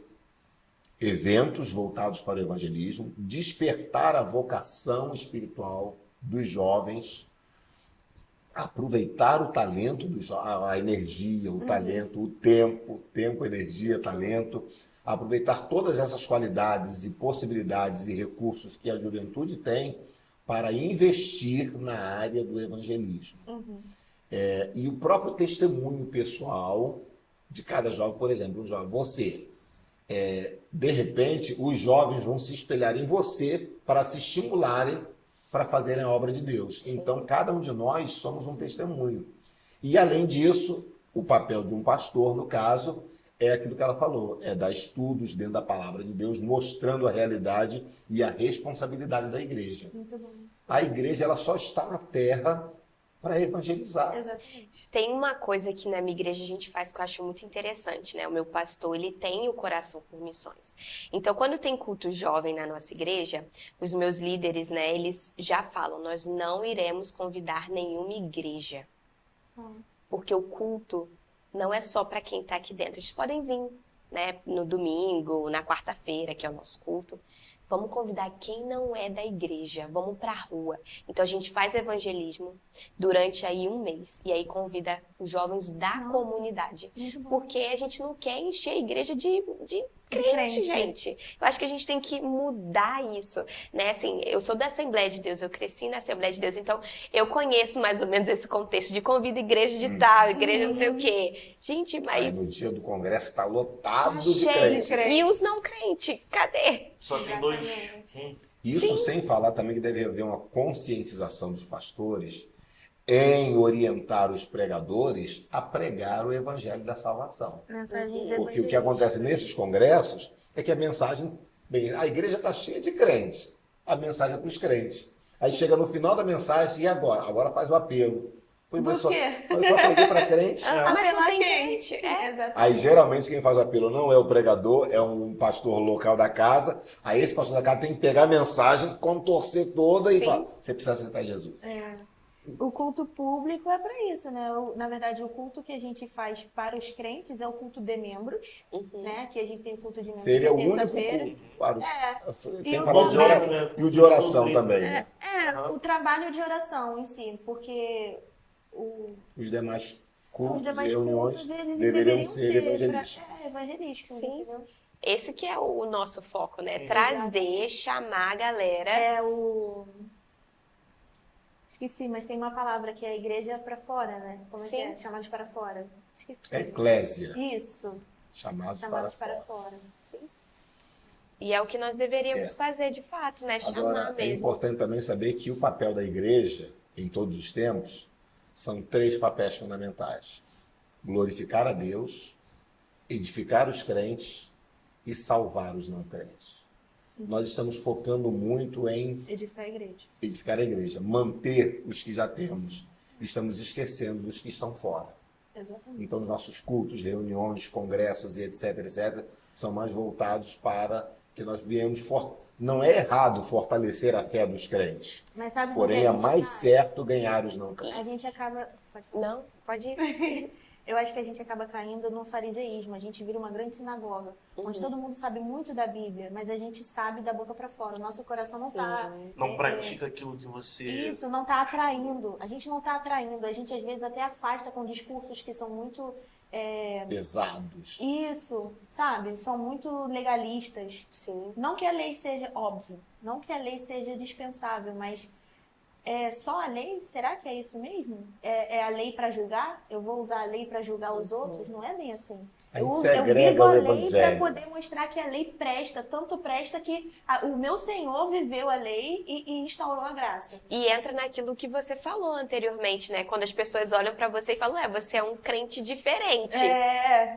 eventos voltados para o evangelismo, despertar a vocação espiritual dos jovens, aproveitar o talento, a energia, o talento, o tempo, energia, talento, aproveitar todas essas qualidades e possibilidades e recursos que a juventude tem para investir na área do evangelismo. E o próprio testemunho pessoal de cada jovem, por exemplo, um jovem, você, de repente, os jovens vão se espelhar em você para se estimularem para fazerem a obra de Deus. Então, cada um de nós somos um testemunho. E, além disso, o papel de um pastor, no caso, é aquilo que ela falou, é dar estudos dentro da palavra de Deus, mostrando a realidade e a responsabilidade da igreja. Muito bom. A igreja, ela só está na terra para evangelizar. Exatamente. Tem uma coisa que na minha igreja a gente faz que eu acho muito interessante, né? O meu pastor, ele tem o coração por missões. Então, quando tem culto jovem na nossa igreja, os meus líderes, né, eles já falam, nós não iremos convidar nenhuma igreja. Porque o culto não é só para quem está aqui dentro. Eles podem vir, né, no domingo, na quarta-feira, que é o nosso culto. Vamos convidar quem não é da igreja, vamos para a rua. Então a gente faz evangelismo durante aí um mês e aí convida os jovens da comunidade. Porque a gente não quer encher a igreja de crente, gente. Eu acho que a gente tem que mudar isso, né? Assim, eu sou da Assembleia de Deus, eu cresci na Assembleia de Deus, então eu conheço mais ou menos esse contexto de convida igreja de tal, igreja não sei o quê. Gente, mas... Aí no dia do congresso está lotado de cheio crente. E os não crentes, cadê? Só tem dois. Isso sem falar também que deve haver uma conscientização dos pastores em orientar os pregadores a pregar o evangelho da salvação. Porque o que acontece nesses congressos é que a mensagem... Bem, a igreja está cheia de crentes. A mensagem é para os crentes. Aí chega no final da mensagem, e agora? Agora faz o apelo. Do quê? Mas só preguei para crente. Mas não tem quente. crente. Aí geralmente quem faz o apelo não é o pregador, é um pastor local da casa. Aí esse pastor da casa tem que pegar a mensagem, contorcer toda e falar, você precisa aceitar Jesus. O culto público é para isso, né? Na verdade, o culto que a gente faz para os crentes é o culto de membros, né? Que a gente tem o culto de membros Seria na o único terça-feira. culto para os... E Sem o falar de trabalho- oração. E o de oração também. Né? o trabalho de oração em si, porque Os demais os cultos e demais reuniões cultos eles deveriam ser pra- evangelísticos. evangelísticos, Sim. entendeu? Esse que é o nosso foco, né? Trazer, chamar a galera. Esqueci, mas tem uma palavra que é igreja para fora, né? Como é que é? Sim. Chamados para fora. Esqueci. Eclésia, Isso, chamados chamados para para fora. fora. Sim. E é o que nós deveríamos fazer de fato, né? Chamar Agora, é mesmo. importante também saber que o papel da igreja, em todos os tempos, são 3 papéis fundamentais: glorificar a Deus, edificar os crentes e salvar os não crentes. Nós estamos focando muito em Edificar a igreja. edificar a igreja, manter os que já temos. Estamos esquecendo dos que estão fora. Exatamente. Então, os nossos cultos, reuniões, congressos e etc., são mais voltados para que nós viemos. Não é errado fortalecer a fé dos crentes, Mas sabe porém é por que mais certo ganhar os não crentes. a gente acaba... Não? Pode ir. Eu acho que a gente acaba caindo no fariseísmo. A gente vira uma grande sinagoga, onde todo mundo sabe muito da Bíblia, mas a gente sabe da boca para fora. O nosso coração não tá... Não pratica aquilo que você... Isso, não tá atraindo. A gente não tá atraindo. A gente, às vezes, até afasta com discursos que são muito... Pesados. Isso, sabe? São muito legalistas. Sim. Não que a lei seja óbvio, não que a lei seja dispensável, mas só a lei? Será que é isso mesmo? É a lei para julgar? Eu vou usar a lei para julgar os outros? Não é bem assim. A gente Eu segrega vivo a o lei para evangelho. poder mostrar que a lei presta, tanto presta que o meu Senhor viveu a lei e instaurou a graça. E entra naquilo que você falou anteriormente, né? Quando as pessoas olham pra você e falam, você é um crente diferente.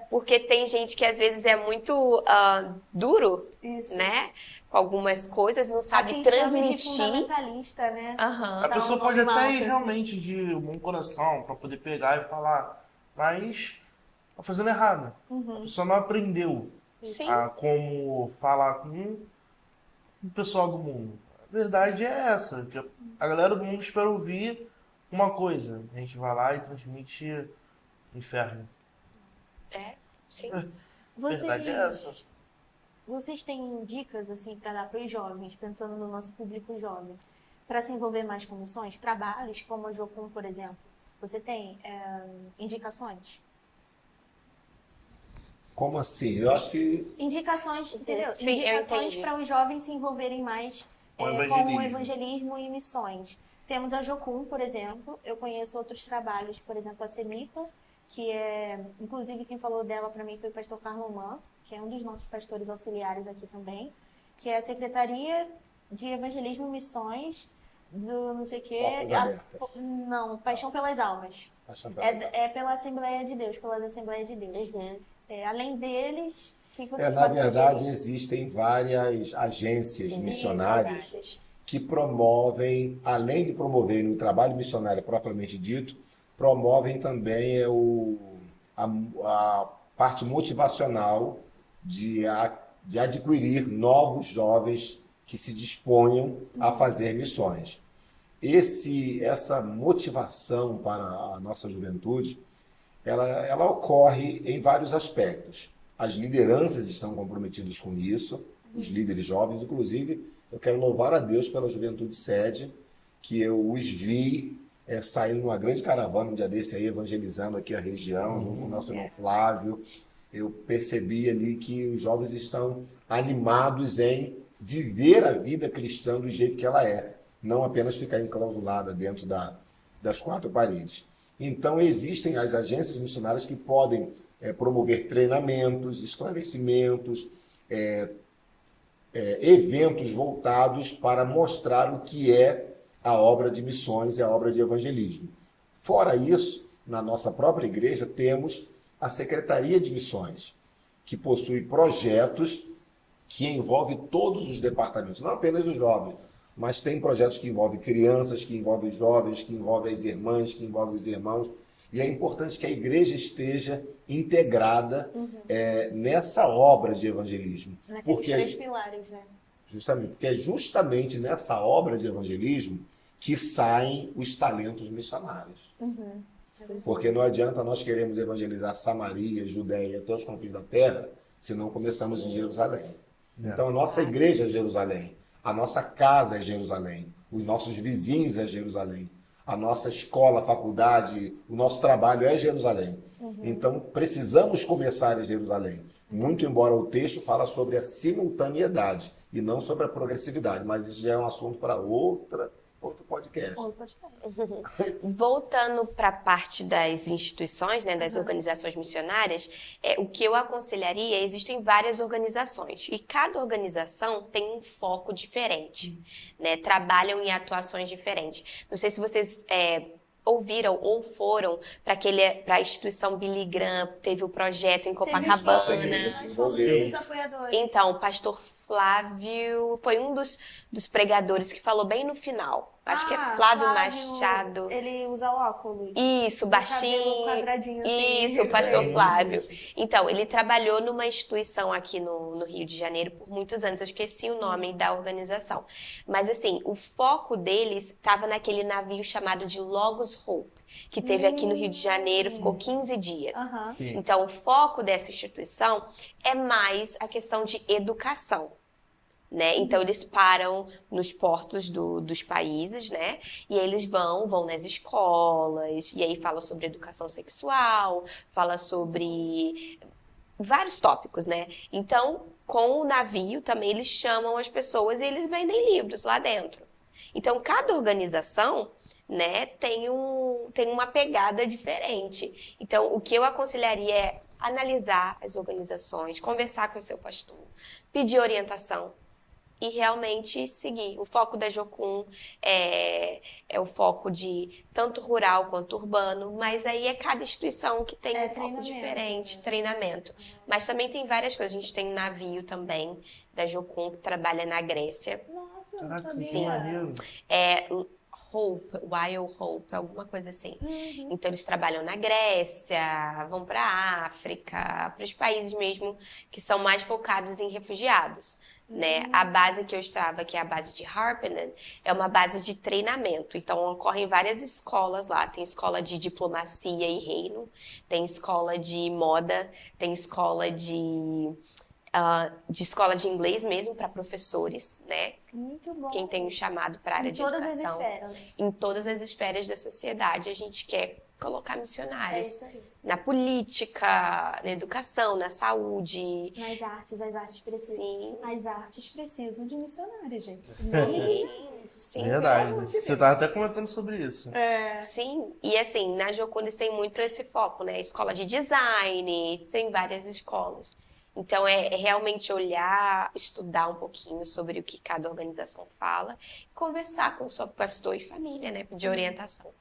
Porque tem gente que às vezes é muito duro, Isso. né? Com algumas coisas, não sabe Quem chama de transmitir. fundamentalista, né? Aham. A pessoa um pode nome até mal, ir assim. realmente de bom coração para poder pegar e falar, mas tá fazendo errado. A pessoa não aprendeu Sim. a como falar com o pessoal do mundo. A verdade é essa, que a galera do mundo espera ouvir uma coisa. A gente vai lá e transmite inferno. Sim. A verdade é essa. Vocês têm dicas assim para dar para os jovens, pensando no nosso público jovem, para se envolver mais com missões, trabalhos como a Jocum, por exemplo? Você tem indicações? Como assim? Eu acho que Indicações, entendeu? Sim, eu Indicações entendi. para os jovens se envolverem mais Com com evangelismo. o evangelismo e missões. Temos a Jocum, por exemplo. Eu conheço outros trabalhos, por exemplo, a Semipa, que inclusive quem falou dela para mim foi o pastor Carloman, que é um dos nossos pastores auxiliares aqui também, que é a Secretaria de Evangelismo e Missões do não sei o quê. Portas Abertas. Não, Paixão pelas Almas. É pela Assembleia de Deus, pelas Assembleias de Deus. Uhum. Além deles, o que vocês na podem verdade, sugerir? existem várias agências missionárias Isso, que promovem, além de promoverem o trabalho missionário propriamente dito, promovem também a parte motivacional de adquirir novos jovens que se disponham a fazer missões. Essa motivação para a nossa juventude, ela ocorre em vários aspectos. As lideranças estão comprometidas com isso, os líderes jovens, inclusive, eu quero louvar a Deus pela Juventude Sede, que eu os vi saindo numa grande caravana um dia desse aí, evangelizando aqui a região, junto com o nosso irmão Flávio. Eu percebi ali que os jovens estão animados em viver a vida cristã do jeito que ela é, não apenas ficar enclausulada dentro das 4 paredes. Então, existem as agências missionárias que podem promover treinamentos, esclarecimentos, eventos voltados para mostrar o que é a obra de missões e a obra de evangelismo. Fora isso, na nossa própria igreja, temos a Secretaria de Missões, que possui projetos que envolvem todos os departamentos, não apenas os jovens, mas tem projetos que envolvem crianças, que envolvem jovens, que envolvem as irmãs, que envolvem os irmãos. E é importante que a igreja esteja integrada nessa obra de evangelismo. Naqueles 3 pilares, né? Justamente, porque é justamente nessa obra de evangelismo que saem os talentos missionários. Porque não adianta nós queremos evangelizar Samaria, Judéia, todos os confins da terra, se não começamos em Jerusalém. Então, a nossa igreja é Jerusalém, a nossa casa é Jerusalém, os nossos vizinhos é Jerusalém, a nossa escola, faculdade, o nosso trabalho é Jerusalém. Então, precisamos começar em Jerusalém. Muito embora o texto fala sobre a simultaneidade e não sobre a progressividade, mas isso já é um assunto para outra outro podcast. Ou podcast. Voltando para a parte das instituições, né, das organizações missionárias, o que eu aconselharia, existem várias organizações e cada organização tem um foco diferente, né, trabalham em atuações diferentes. Não sei se vocês ouviram ou foram para a instituição Billy Graham, teve o projeto em Copacabana. Os apoiadores. Então, o pastor Flávio foi um dos pregadores que falou bem no final. Acho que é Flávio Machado. Ele usa óculos. Isso, baixinho. Quadradinho assim. Isso, o pastor Flávio. Então, ele trabalhou numa instituição aqui no Rio de Janeiro por muitos anos. Eu esqueci o nome da organização. Mas, assim, o foco deles estava naquele navio chamado de Logos Hope, que teve aqui no Rio de Janeiro, ficou 15 dias. Sim. Então, o foco dessa instituição é mais a questão de educação. Né? Então, eles param nos portos dos países, né? E aí eles vão nas escolas, e aí fala sobre educação sexual, fala sobre vários tópicos, né? Então, com o navio também eles chamam as pessoas e eles vendem livros lá dentro. Então, cada organização, né, tem uma pegada diferente. Então, o que eu aconselharia é analisar as organizações, conversar com o seu pastor, pedir orientação, e realmente seguir. O foco da Jocum é o foco de tanto rural quanto urbano, mas aí é cada instituição que tem um foco diferente, treinamento. Mas também tem várias coisas. A gente tem um navio também da Jocum que trabalha na Grécia. Nossa, não Caraca, que sabia. maneiro. Hope, Wild Hope, alguma coisa assim. Então eles trabalham na Grécia, vão para a África, para os países mesmo que são mais focados em refugiados. Né? A base que eu estava, que é a base de Harpenden, é uma base de treinamento. Então ocorrem várias escolas lá. Tem escola de diplomacia e reino, tem escola de moda, tem escola de escola de inglês mesmo para professores, né? Muito bom. Quem tem um chamado para a área de educação. Em todas as esferas da sociedade, a gente quer colocar missionários. É isso aí. Na política, na educação, na saúde. Nas artes, as artes precisam. Sim. As artes precisam de missionários, gente. Sim, Verdade. pelo amor de Você Deus. tava até comentando sobre isso. sim. E assim, na Jocum eles têm muito esse foco, né? Escola de design, tem várias escolas. Então, é realmente olhar, estudar um pouquinho sobre o que cada organização fala, conversar com o seu pastor e família, né? De orientação.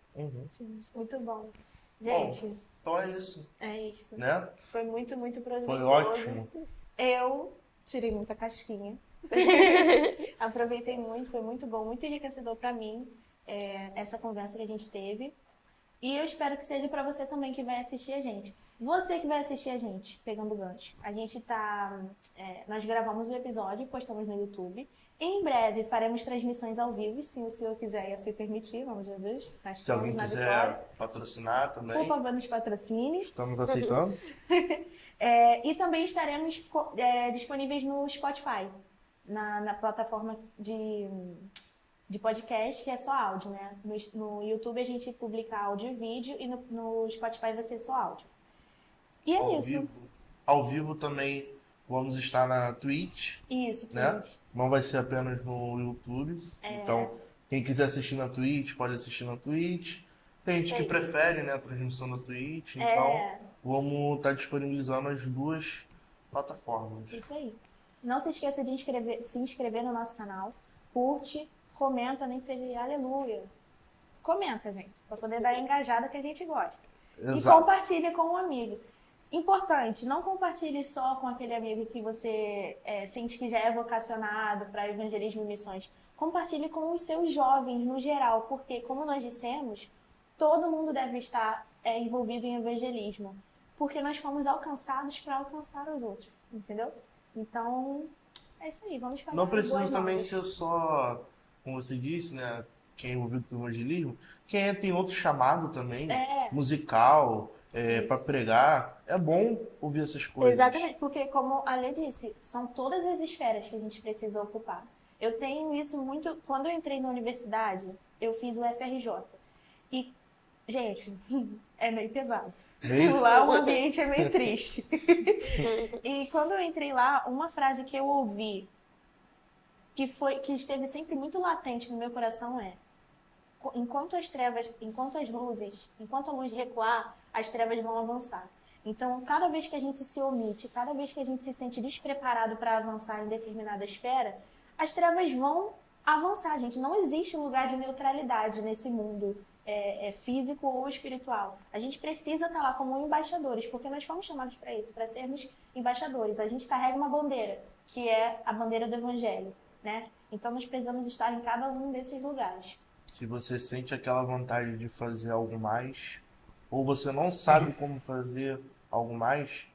Sim, muito bom. Gente, Então é isso, é isso. né? Foi muito, muito proveitoso. Foi ótimo. Eu tirei muita casquinha. Aproveitei muito, foi muito bom, muito enriquecedor para mim essa conversa que a gente teve. E eu espero que seja para você também que vai assistir a gente. Você que vai assistir a gente, pegando o gancho. A gente nós gravamos o episódio e postamos no YouTube. Em breve faremos transmissões ao vivo, se o senhor quiser e assim permitir, vamos Jesus. Se alguém quiser patrocinar também, por favor, nos patrocine. estamos aceitando. E também estaremos disponíveis no Spotify, na plataforma de podcast, que é só áudio, né? No YouTube a gente publica áudio e vídeo, e no Spotify vai ser só áudio. E é isso. Ao vivo também vamos estar na Twitch, Isso, tudo. né? Não vai ser apenas no YouTube. Então, quem quiser assistir na Twitch, pode assistir na Twitch. Tem gente que prefere, né, a transmissão da Twitch. Então, vamos estar disponibilizando as duas plataformas. Isso aí. Não se esqueça de se inscrever no nosso canal. Curte, comenta, nem que seja aleluia. Comenta, gente, para poder dar a engajada que a gente gosta. Exato. E compartilha com um amigo. Importante, não compartilhe só com aquele amigo que você sente que já é vocacionado para evangelismo e missões. Compartilhe com os seus jovens no geral, porque, como nós dissemos, todo mundo deve estar envolvido em evangelismo, porque nós fomos alcançados para alcançar os outros, entendeu? Então, é isso aí, vamos falar. Não precisa boas também novas. ser só, como você disse, né? Quem é envolvido com o evangelismo, quem tem outro chamado também, musical, para pregar. É bom ouvir essas coisas. Exatamente, porque como a Lê disse, são todas as esferas que a gente precisa ocupar. Eu tenho isso muito... Quando eu entrei na universidade, eu fiz o FRJ. E, gente, é meio pesado. Lá o ambiente é meio triste. E quando eu entrei lá, uma frase que eu ouvi, que esteve sempre muito latente no meu coração enquanto a luz recuar, as trevas vão avançar. Então, cada vez que a gente se omite, cada vez que a gente se sente despreparado para avançar em determinada esfera, as trevas vão avançar, gente. Não existe lugar de neutralidade nesse mundo físico ou espiritual. A gente precisa estar lá como embaixadores, porque nós fomos chamados para isso, para sermos embaixadores. A gente carrega uma bandeira, que é a bandeira do Evangelho, né? Então, nós precisamos estar em cada um desses lugares. Se você sente aquela vontade de fazer algo mais, ou você não sabe como fazer algo mais,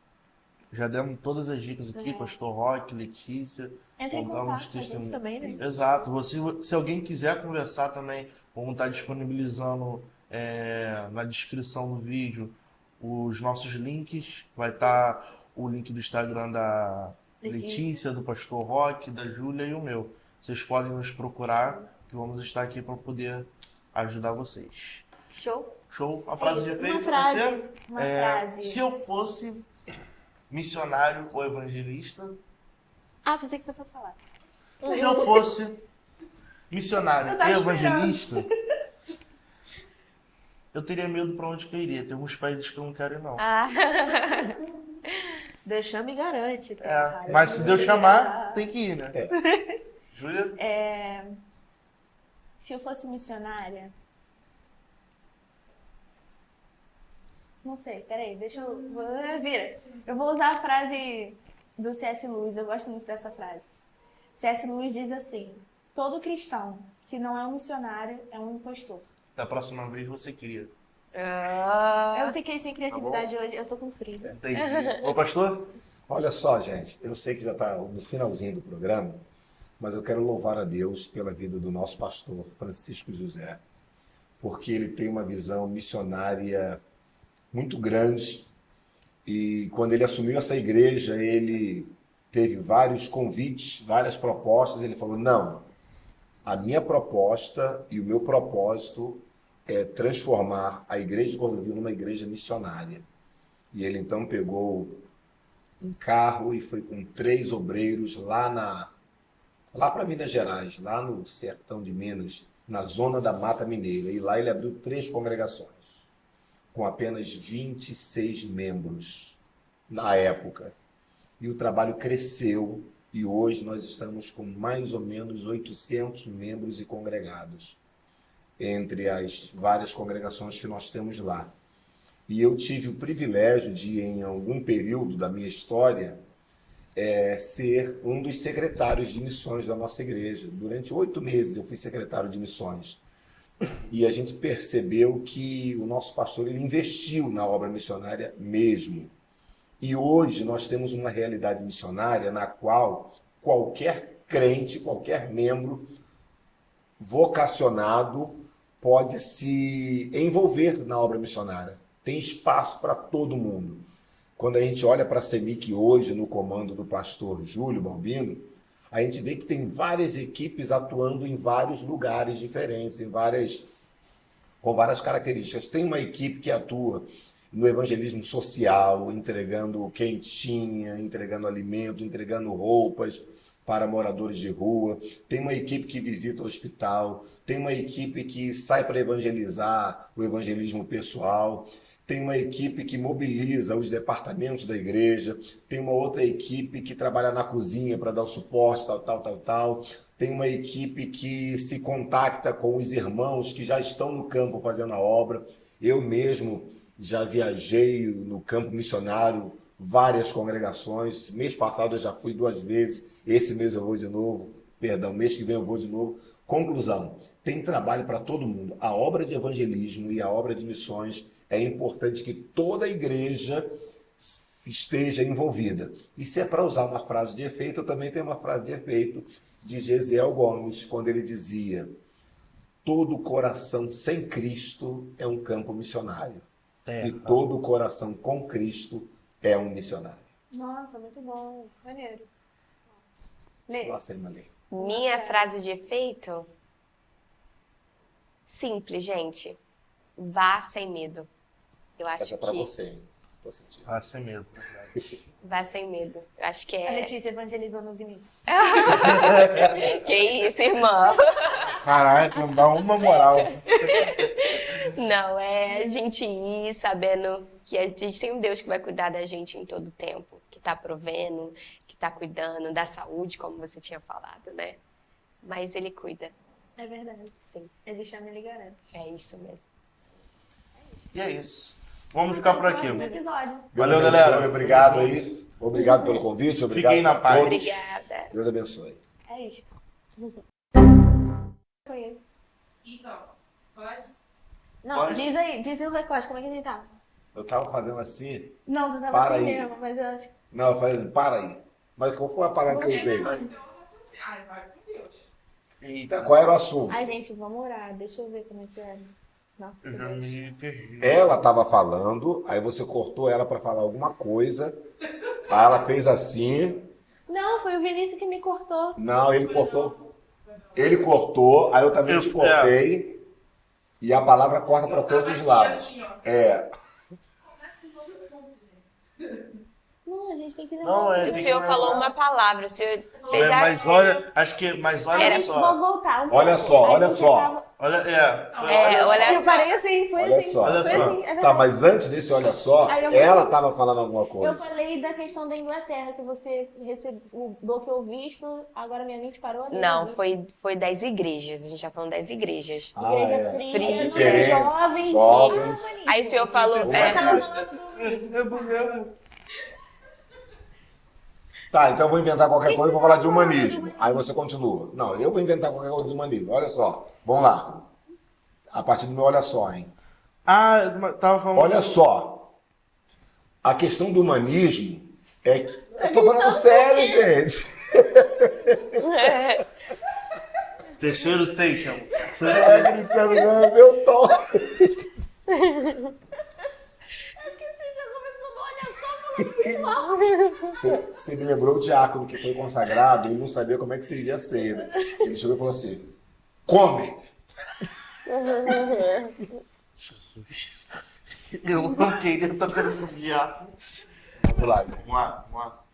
já demos todas as dicas aqui, Pastor Roque, Letícia. Entre em Contamos contato com a gente testemunho. também, né? Exato. Se alguém quiser conversar também, vamos estar disponibilizando na descrição do vídeo os nossos links. Vai estar o link do Instagram da Letícia, do Pastor Roque, da Júlia e o meu. Vocês podem nos procurar, que vamos estar aqui para poder ajudar vocês. Show? Show? A frase de efeito? Uma frase. Se eu fosse missionário ou evangelista, Pensei que você fosse falar. se eu fosse missionário Eu tava e evangelista, eu teria medo para onde que eu iria. Tem alguns países que eu não quero ir, não. Deus chama e garante. Mas se Deus chamar, tem que ir, né? Júlia? Se eu fosse missionária... Não sei, peraí, deixa eu... Vira. Eu vou usar a frase do C.S. Lewis, eu gosto muito dessa frase. C.S. Lewis diz assim: todo cristão, se não é um missionário, é um impostor. Da próxima vez você cria. Eu fiquei sem criatividade hoje, eu tô com frio. Entendi. Ô, pastor? Olha só, gente, eu sei que já está no finalzinho do programa, mas eu quero louvar a Deus pela vida do nosso pastor, Francisco José, porque ele tem uma visão missionária muito grande. E quando ele assumiu essa igreja, ele teve vários convites, várias propostas. Ele falou: não, a minha proposta e o meu propósito é transformar a igreja de Cordovil numa igreja missionária. E ele então pegou um carro e foi com 3 obreiros lá para Minas Gerais, lá no sertão de Minas, na zona da Mata Mineira. E lá ele abriu 3 congregações, com apenas 26 membros na época. E o trabalho cresceu e hoje nós estamos com mais ou menos 800 membros e congregados, entre as várias congregações que nós temos lá. E eu tive o privilégio de, em algum período da minha história, ser um dos secretários de missões da nossa igreja. Durante 8 meses eu fui secretário de missões. E a gente percebeu que o nosso pastor ele investiu na obra missionária mesmo. E hoje nós temos uma realidade missionária na qual qualquer crente, qualquer membro vocacionado pode se envolver na obra missionária. Tem espaço para todo mundo. Quando a gente olha para a CEMIC hoje, no comando do pastor Júlio Balbino, a gente vê que tem várias equipes atuando em vários lugares diferentes, com várias características. Tem uma equipe que atua no evangelismo social, entregando quentinha, entregando alimento, entregando roupas para moradores de rua. Tem uma equipe que visita o hospital. Tem uma equipe que sai para evangelizar o evangelismo pessoal. Tem uma equipe que mobiliza os departamentos da igreja. Tem uma outra equipe que trabalha na cozinha para dar o suporte, tal. Tem uma equipe que se contacta com os irmãos que já estão no campo fazendo a obra. Eu mesmo já viajei no campo missionário, várias congregações. Mês passado eu já fui 2 vezes. Esse mês eu vou de novo. Mês que vem eu vou de novo. Conclusão, tem trabalho para todo mundo. A obra de evangelismo e a obra de missões é importante que toda a igreja esteja envolvida. E se é para usar uma frase de efeito, eu também tenho uma frase de efeito de Gesiel Gomes, quando ele dizia: todo coração sem Cristo é um campo missionário. E todo coração com Cristo é um missionário. Nossa, muito bom. Maneiro. Lê. Nossa, Irmã. Minha frase de efeito? Simples, gente. Vá sem medo. Eu acho Essa é para que você. Tô sentindo. Ah, sem medo. Vá sem medo. Eu acho que A é. Letícia evangelizando o Vinícius. Que isso, irmã? Caraca, não dá uma moral. Não, é a gente ir sabendo que a gente tem um Deus que vai cuidar da gente em todo tempo, que tá provendo, que tá cuidando da saúde, como você tinha falado, né? Mas ele cuida, É verdade. sim. Ele chama, ele garante. É isso mesmo. E é isso. Vamos ficar por aqui. Próximo episódio. Valeu, Deus galera. abençoe, obrigado aí. Obrigado pelo convite. Obrigado Fiquem na a paz. todos. Obrigada. Deus abençoe. É isso. Foi ele. Então, pode? Não, Pode? diz aí o recorte, como é que a gente tá? Eu tava fazendo assim. Não, tu tava Para assim aí. mesmo, mas eu acho que... Não, eu falei assim, para aí. Mas qual foi a palavra que eu usei? Então, eu faço assim. Ai, vai com Deus. Eita, Qual era o assunto? Ai, gente, vamos orar. Deixa eu ver como é que é. Nossa, que eu já Deus. me perdi. Ela tava falando, aí você cortou ela pra falar alguma coisa. Aí ela fez assim. Não, foi o Vinícius que me cortou. Não, ele cortou. Ele cortou, aí eu também Eu- te cortei. E a palavra corta pra todos os lados. Assim, ó. É. Começa com todo assunto. Não, a gente tem que levar. Não, é. O tem que senhor lembrar. falou uma palavra, o senhor fez É, a... mas olha, acho que, mas olha Era- Vou só. voltar um Olha pouco. só, A olha gente só. tava- Olha, olha Eu parei assim, foi Olha assim. só. Olha Foi só. assim, é verdade. Tá, mas antes desse, olha só, Aí eu- ela tava falando alguma Eu coisa. falei da questão da Inglaterra, que você bloqueou o visto, agora minha mente parou ali. Não, foi das igrejas, a gente tá falando das igrejas. Ah, Igreja é. fria, Fria, diferente, jovem. jovens. Aí o senhor falou... Você é, tava falando do... eu não lembro. Tá, então eu vou inventar qualquer coisa e vou falar de humanismo. Aí você continua. Não, eu vou inventar qualquer coisa de humanismo. Olha só. Vamos lá. A partir do meu olha só, hein? Ah, eu tava falando. Olha só. A questão do humanismo é que. Eu tô falando sério, gente. Terceiro take, amor. Você não tá gritando, não, é meu tom. Você me lembrou o diácono que foi consagrado e não sabia como é que seria a ceia, né? Ele chegou e falou assim: come! Eu não queria tocar nesse diabo. Vamos lá, né? Vamos lá, vamos lá.